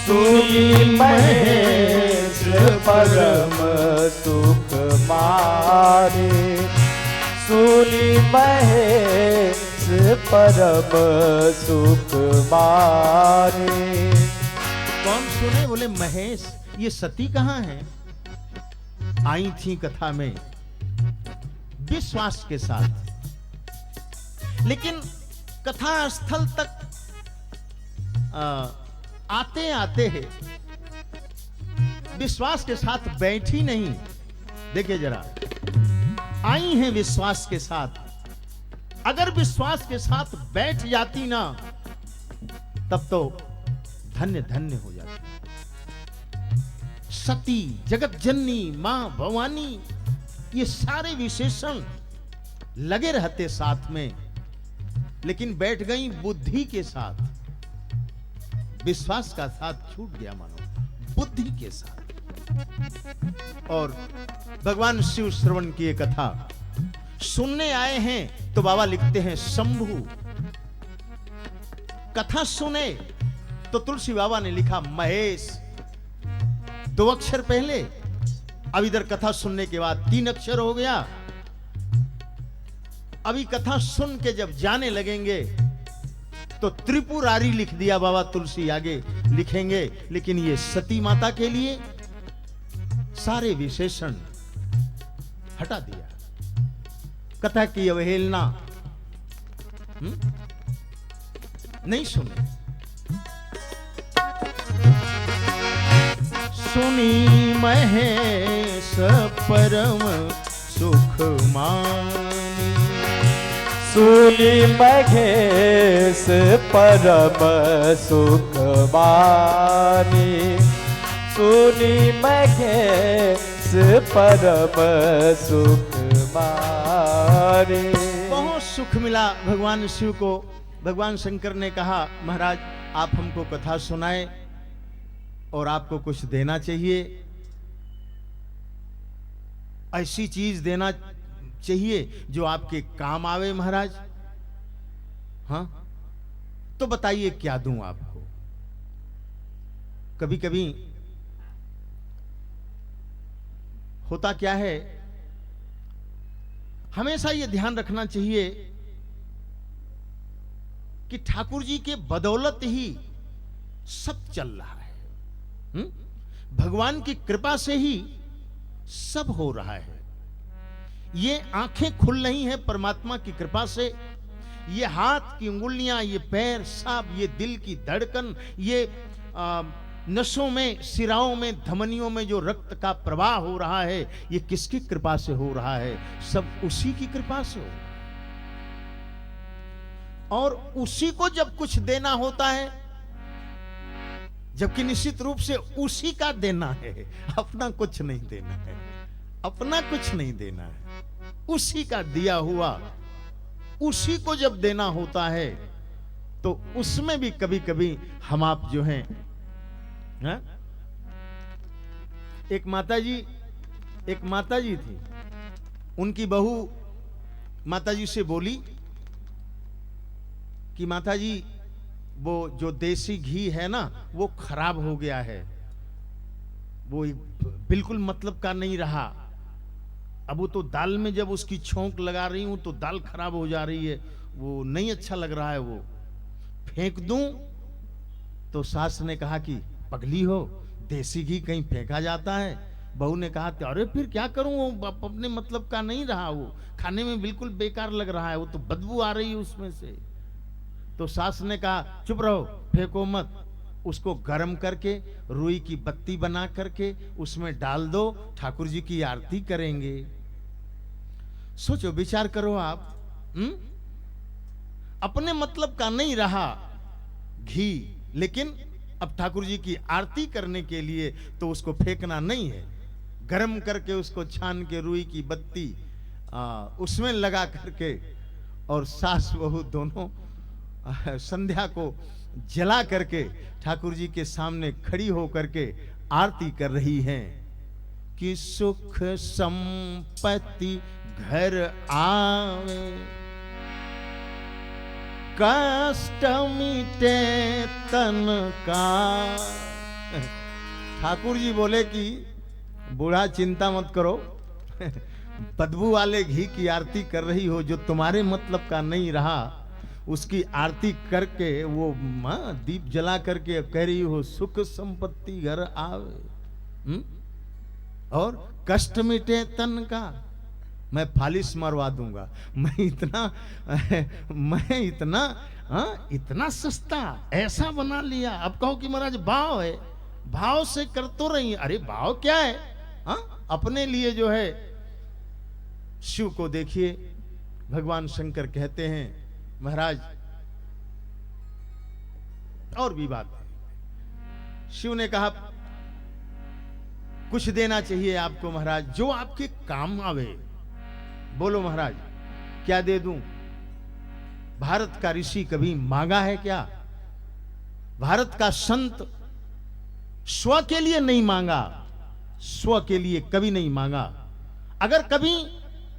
सुनी महेश परम सुख मानी, सुनी महेश परम सुख मानी। कौन सुने, बोले महेश। ये सती कहां है, आई थी कथा में विश्वास के साथ, लेकिन कथा स्थल तक आते आते है विश्वास के साथ बैठी नहीं। देखिए जरा, आई हैं विश्वास के साथ, अगर विश्वास के साथ बैठ जाती ना, तब तो धन्य धन्य हो जाती। सती, जगत जननी, मां भवानी, ये सारे विशेषण लगे रहते साथ में, लेकिन बैठ गई बुद्धि के साथ, विश्वास का साथ छूट गया, मानो बुद्धि के साथ। और भगवान शिव श्रवण की एक कथा सुनने आए हैं, तो बाबा लिखते हैं शंभु। कथा सुने तो तुलसी बाबा ने लिखा महेश, 2 अक्षर पहले, अब इधर कथा सुनने के बाद 3 अक्षर हो गया। अभी कथा सुन के जब जाने लगेंगे तो त्रिपुरारी लिख दिया बाबा तुलसी, आगे लिखेंगे। लेकिन ये सती माता के लिए सारे विशेषण हटा दिया। कथा की अवहेलना नहीं सुने। सुनी महेश परम सुख मानी, सुनी महेश परम सुख मानी, सुनी महेश परम सुख मारे। बहुत सुख मिला भगवान शिव को। भगवान शंकर ने कहा महाराज आप हमको कथा सुनाए और आपको कुछ देना चाहिए, ऐसी चीज देना चाहिए जो आपके काम आवे महाराज। हाँ तो बताइए क्या दूं आपको। कभी कभी होता क्या है, हमेशा ये ध्यान रखना चाहिए कि ठाकुर जी के बदौलत ही सब चल रहा है। भगवान की कृपा से ही सब हो रहा है। ये आंखें खुल रही हैं परमात्मा की कृपा से, ये हाथ की उंगलियां, ये पैर सब, ये दिल की धड़कन, ये नसों में, सिराओं में, धमनियों में जो रक्त का प्रवाह हो रहा है, ये किसकी कृपा से हो रहा है? सब उसी की कृपा से हो रहा है। और उसी को जब कुछ देना होता है, जबकि निश्चित रूप से उसी का देना है, अपना कुछ नहीं देना है, अपना कुछ नहीं देना है, उसी का दिया हुआ उसी को जब देना होता है तो उसमें भी कभी कभी हम आप जो हैं, एक माताजी थी, उनकी बहू माताजी से बोली कि माताजी वो जो देसी घी है ना वो खराब हो गया है, वो बिल्कुल मतलब का नहीं रहा। अब वो तो दाल में जब उसकी छोंक लगा रही हूं तो दाल खराब हो जा रही है, वो नहीं अच्छा लग रहा है, वो फेंक दूं। तो सास ने कहा कि पगली हो, देसी घी कहीं फेंका जाता है? बहू ने कहा अरे फिर क्या करूं, वो अपने मतलब का नहीं रहा, वो खाने में बिल्कुल बेकार लग रहा है, वो तो बदबू आ रही है उसमें से। तो सास ने कहा चुप रहो, फेंको मत, उसको गर्म करके रुई की बत्ती बना करके उसमें डाल दो, ठाकुर जी की आरती करेंगे। सोचो विचार करो आप, अपने मतलब का नहीं रहा घी, लेकिन अब ठाकुर जी की आरती करने के लिए तो उसको फेंकना नहीं है, गर्म करके उसको छान के रुई की बत्ती उसमें लगा करके, और सास बहू दोनों संध्या को जला करके ठाकुर जी के सामने खड़ी होकर के आरती कर रही हैं कि सुख संपत्ति घर आवे, कष्ट मिटे तन का। ठाकुर जी बोले कि बूढ़ा चिंता मत करो, बदबू वाले घी की आरती कर रही हो जो तुम्हारे मतलब का नहीं रहा, उसकी आरती करके वो मां दीप जला करके कह रही हो सुख संपत्ति घर आवे, और कष्ट मिटे तन का। मैं फालिस मरवा दूंगा, मैं इतना सस्ता ऐसा बना लिया। अब कहो कि महाराज भाव है, भाव से कर तो रही है। अरे भाव क्या है, अपने लिए जो है। शिव को देखिए, भगवान शंकर कहते हैं महाराज, और भी बात है। शिव ने कहा कुछ देना चाहिए आपको महाराज जो आपके काम आवे। बोलो महाराज क्या दे दूं? भारत का ऋषि कभी मांगा है क्या? भारत का संत स्व के लिए नहीं मांगा, स्व के लिए कभी नहीं मांगा। अगर कभी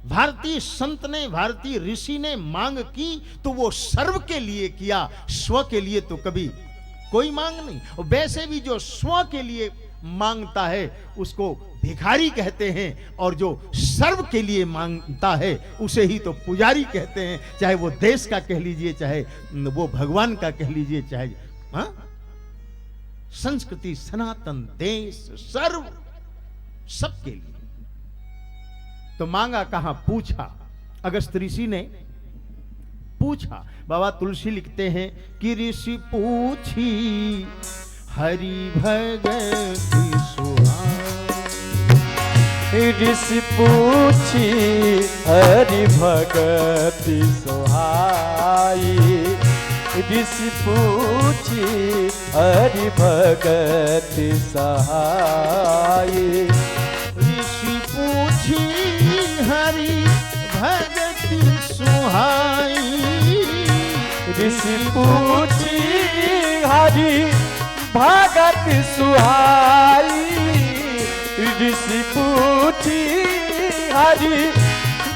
भारतीय संत ने, भारतीय ऋषि ने मांग की तो वो सर्व के लिए किया, स्व के लिए तो कभी कोई मांग नहीं। और वैसे भी जो स्व के लिए मांगता है उसको भिखारी कहते हैं, और जो सर्व के लिए मांगता है उसे ही तो पुजारी कहते हैं। चाहे वो देश का कह लीजिए, चाहे वो भगवान का कह लीजिए, चाहे संस्कृति, सनातन, देश, सर्व, सबके लिए। तो मांगा कहां? पूछा। अगस्त ऋषि ने पूछा। बाबा तुलसी लिखते हैं कि ऋषि पूछी हरि भगति सुहाई, ऋषि पूछी हरि भगति सुहाई, ऋषि पूछी हरि भगत सहाय। ऋषि पूछी हरि भगति सुहाई। ऋषि पूछी हरि भगत सुहाई। ऋषि पूछी हरि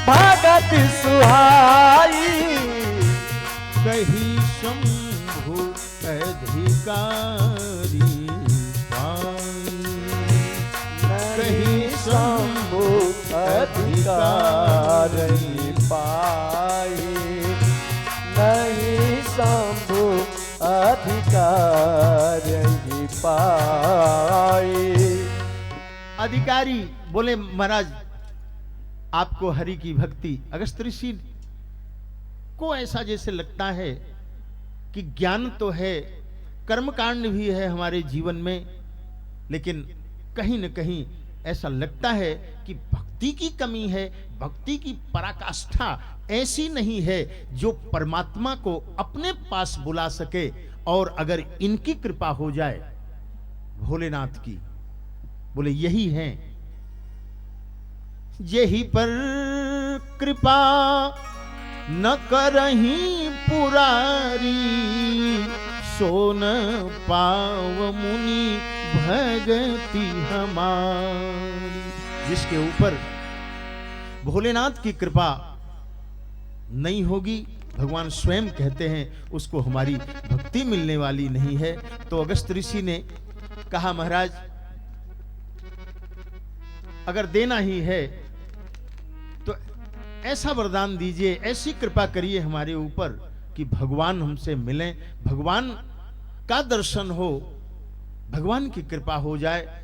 भगत सुहाई। कही शंभु अधिकारी पाई। कहीं शंभु अधिकारी पाई। नहीं शंभु अधिकारी पाई। अधिकारी बोले महाराज आपको हरि की भक्ति। अगस्त ऋषि को ऐसा जैसे लगता है कि ज्ञान तो है, कर्मकांड भी है हमारे जीवन में, लेकिन कहीं न कहीं ऐसा लगता है कि भक्ति की कमी है। भक्ति की पराकाष्ठा ऐसी नहीं है जो परमात्मा को अपने पास बुला सके। और अगर इनकी कृपा हो जाए भोलेनाथ की, बोले यही है, यही पर कृपा न करही पुरारी। सोन पाव मुनि भगति हमारी। जिसके ऊपर भोलेनाथ की कृपा नहीं होगी, भगवान स्वयं कहते हैं उसको हमारी भक्ति मिलने वाली नहीं है। तो अगस्त ऋषि ने कहा महाराज अगर देना ही है तो ऐसा वरदान दीजिए, ऐसी कृपा करिए हमारे ऊपर कि भगवान हमसे मिलें, भगवान का दर्शन हो, भगवान की कृपा हो जाए।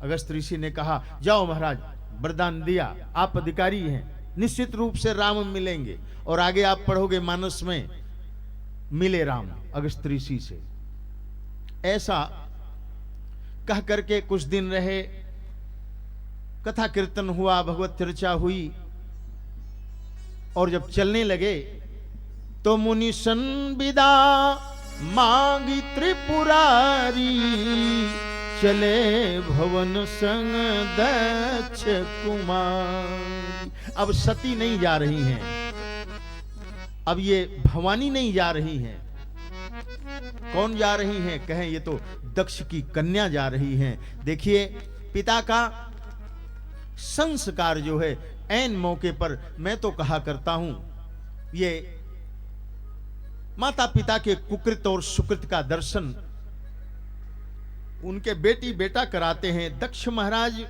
अगस्त ऋषि ने कहा जाओ महाराज, वरदान दिया, आप अधिकारी हैं, निश्चित रूप से राम मिलेंगे। और आगे आप पढ़ोगे मानस में, मिले राम अगस्त ऋषि से। ऐसा कह करके कुछ दिन रहे, कथा कीर्तन हुआ, भगवत चर्चा हुई। और जब चलने लगे तो मुनि सन विदा मांगी त्रिपुरारी। चले भवन संग दक्ष कुमार। अब सती नहीं जा रही हैं, अब ये भवानी नहीं जा रही हैं। कौन जा रही हैं? कहें ये तो दक्ष की कन्या जा रही हैं। देखिए पिता का संस्कार जो है ऐन मौके पर, मैं तो कहा करता हूं ये माता पिता के कुकृत और सुकृत का दर्शन उनके बेटी बेटा कराते हैं। दक्ष महाराज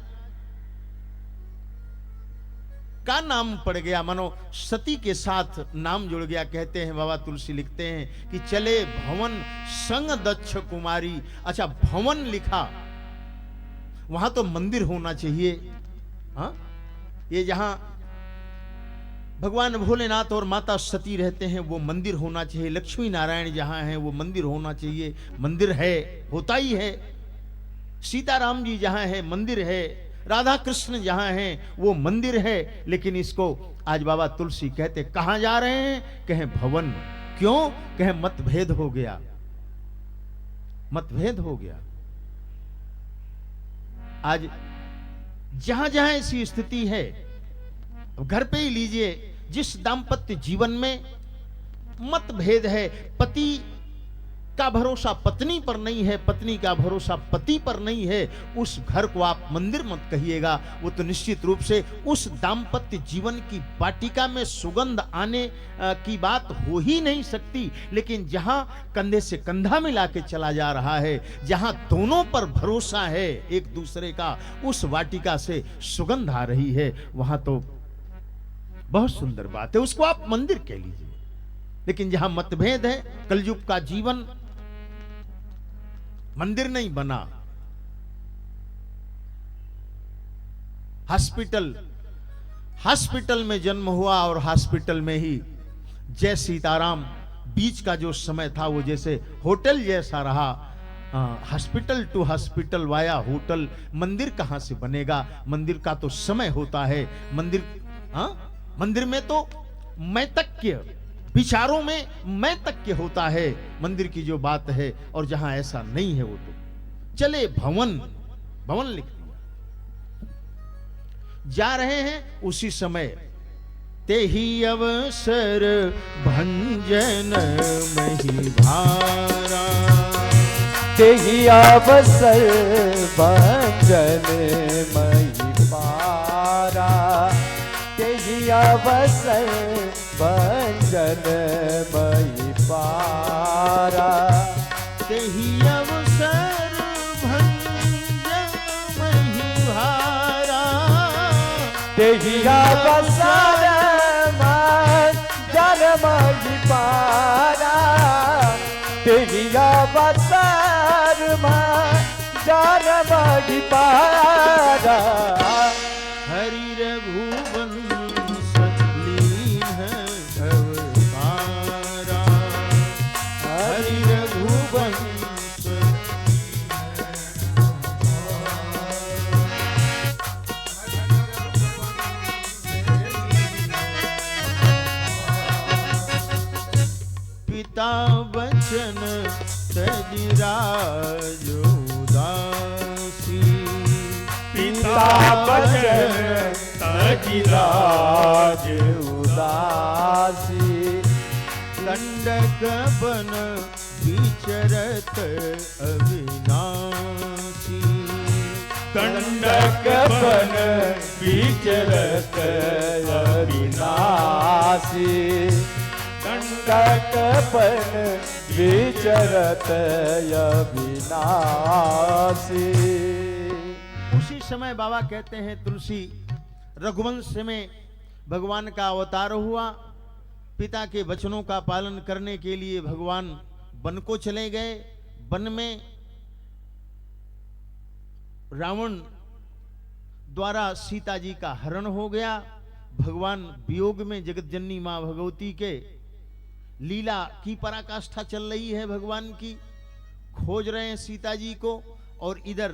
का नाम पड़ गया, मानो सती के साथ नाम जुड़ गया। कहते हैं बाबा तुलसी लिखते हैं कि चले भवन संग दक्ष कुमारी। अच्छा भवन लिखा, वहां तो मंदिर होना चाहिए। हाँ, ये जहां भगवान भोलेनाथ और माता सती रहते हैं वो मंदिर होना चाहिए। लक्ष्मी नारायण जहां हैं वो मंदिर होना चाहिए। मंदिर है, होता ही है। सीताराम जी जहां है मंदिर है। राधा कृष्ण जहां हैं वो मंदिर है। लेकिन इसको आज बाबा तुलसी कहते कहां जा रहे हैं? कहें भवन। क्यों? कहें मतभेद हो गया, मतभेद हो गया। आज जहां जहां ऐसी स्थिति है, घर पे ही लीजिए, जिस दाम्पत्य जीवन में मतभेद है, पति का भरोसा पत्नी पर नहीं है, पत्नी का भरोसा पति पर नहीं है, उस घर को आप मंदिर मत कहिएगा। वो तो निश्चित रूप से उस दाम्पत्य जीवन की वाटिका में सुगंध आने की बात हो ही नहीं सकती। लेकिन जहां कंधे से कंधा मिला के चला जा रहा है, जहां दोनों पर भरोसा है एक दूसरे का, उस वाटिका से सुगंध आ रही है, वहां तो बहुत सुंदर बात है, उसको आप मंदिर कह लीजिए। लेकिन जहां मतभेद है, कलयुग का जीवन मंदिर नहीं बना, हॉस्पिटल में जन्म हुआ और हॉस्पिटल में ही जय सीताराम। बीच का जो समय था वो जैसे होटल जैसा रहा। Hospital to hospital via hotel. मंदिर कहां से बनेगा? मंदिर का तो समय होता है। मंदिर, मंदिर में तो मैतक्य, विचारों में मैं तक के होता है मंदिर की जो बात है, और जहां ऐसा नहीं है वो तो चले भवन लिख दिया। जा रहे हैं उसी समय ते ही अवसर भंजन मही भारा, तेहि अवसर भंजन मही पारा, तेहि अवसर भंजन मही पारा, तेहि अवसर भंजन मही भारा, तेहि अवसर भंजन मही पारा, तेहि अवसर भंजन मही पारा। हरि रघुवंश लीन अवतारा, हरि रघुवंश पिता वचन तजिराज उदासी, पिता वचन तजिराज उदासी, दंडक बन विचरत अविनाशी, दंडक बन विचरत अविनाशी, दंडक बन विचरत अविनाशी। उसी समय बाबा कहते हैं तुलसी रघुवंश में भगवान का अवतार हुआ। पिता के वचनों का पालन करने के लिए भगवान वन को चले गए। वन में रावण द्वारा सीता जी का हरण हो गया। भगवान वियोग में जगत जननी मां भगवती के लीला की पराकाष्ठा चल रही है। भगवान की खोज रहे हैं सीता जी को, और इधर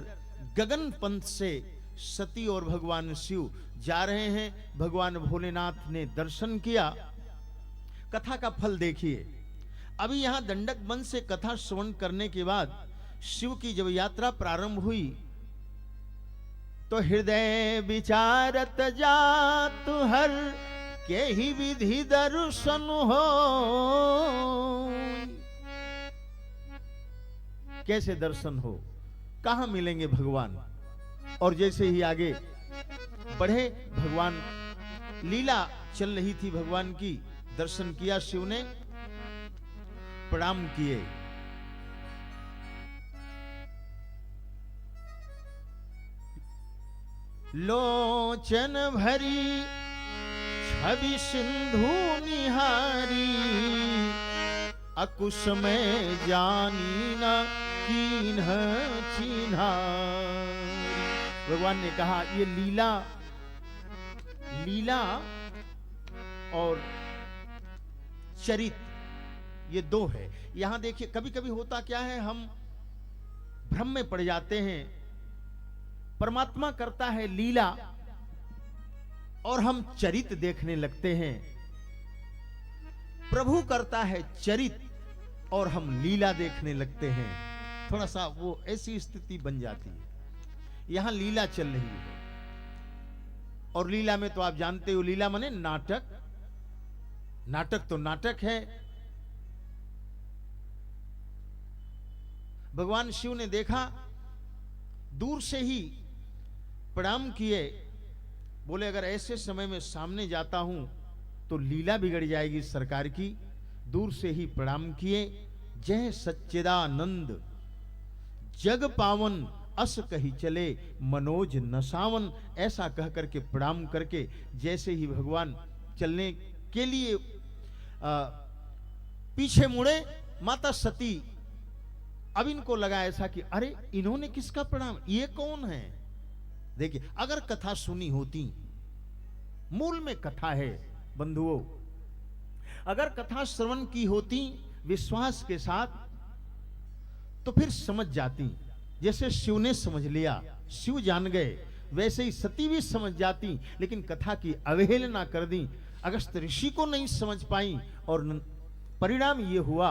गगन पंथ से सती और भगवान शिव जा रहे हैं। भगवान भोलेनाथ ने दर्शन किया। कथा का फल देखिए। अभी यहां दंडक वन से कथा श्रवण करने के बाद शिव की जब यात्रा प्रारंभ हुई तो हृदय विचारत जात हर के ही विधि दर्शन हो। कैसे दर्शन हो, कहां मिलेंगे भगवान। और जैसे ही आगे बढ़े, भगवान लीला चल रही थी भगवान की। दर्शन किया शिव ने, प्रणाम किए। लोचन भरी छवि सिंधु निहारी, अकुश में जानी न कीन्ह चिन्हा। भगवान ने कहा ये लीला और चरित ये दो है। यहां देखिए कभी कभी होता क्या है, हम भ्रम में पड़ जाते हैं। परमात्मा करता है लीला और हम चरित देखने लगते हैं। प्रभु करता है चरित और हम लीला देखने लगते हैं। थोड़ा सा वो ऐसी स्थिति बन जाती है। यहां लीला चल रही है, और लीला में तो आप जानते हो, लीला माने नाटक। नाटक तो नाटक है। भगवान शिव ने देखा, दूर से ही प्रणाम किए। बोले अगर ऐसे समय में सामने जाता हूं तो लीला बिगड़ जाएगी सरकार की। दूर से ही प्रणाम किए। जय सच्चिदानंद जग पावन, अस कही चले मनोज नसावन। ऐसा कह करके प्रणाम करके जैसे ही भगवान चलने के लिए पीछे मुड़े, माता सती अब इनको लगा ऐसा कि अरे इन्होंने किसका प्रणाम, ये कौन है। देखिए अगर कथा सुनी होती, मूल में कथा है बंधुओं, अगर कथा श्रवण की होती विश्वास के साथ तो फिर समझ जाती। जैसे शिव ने समझ लिया, शिव जान गए, वैसे ही सती भी समझ जाती। लेकिन कथा की अवहेलना कर दी। अगस्त ऋषि को नहीं समझ पाई और परिणाम ये हुआ,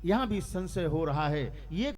यहां भी संशय हो रहा है। ये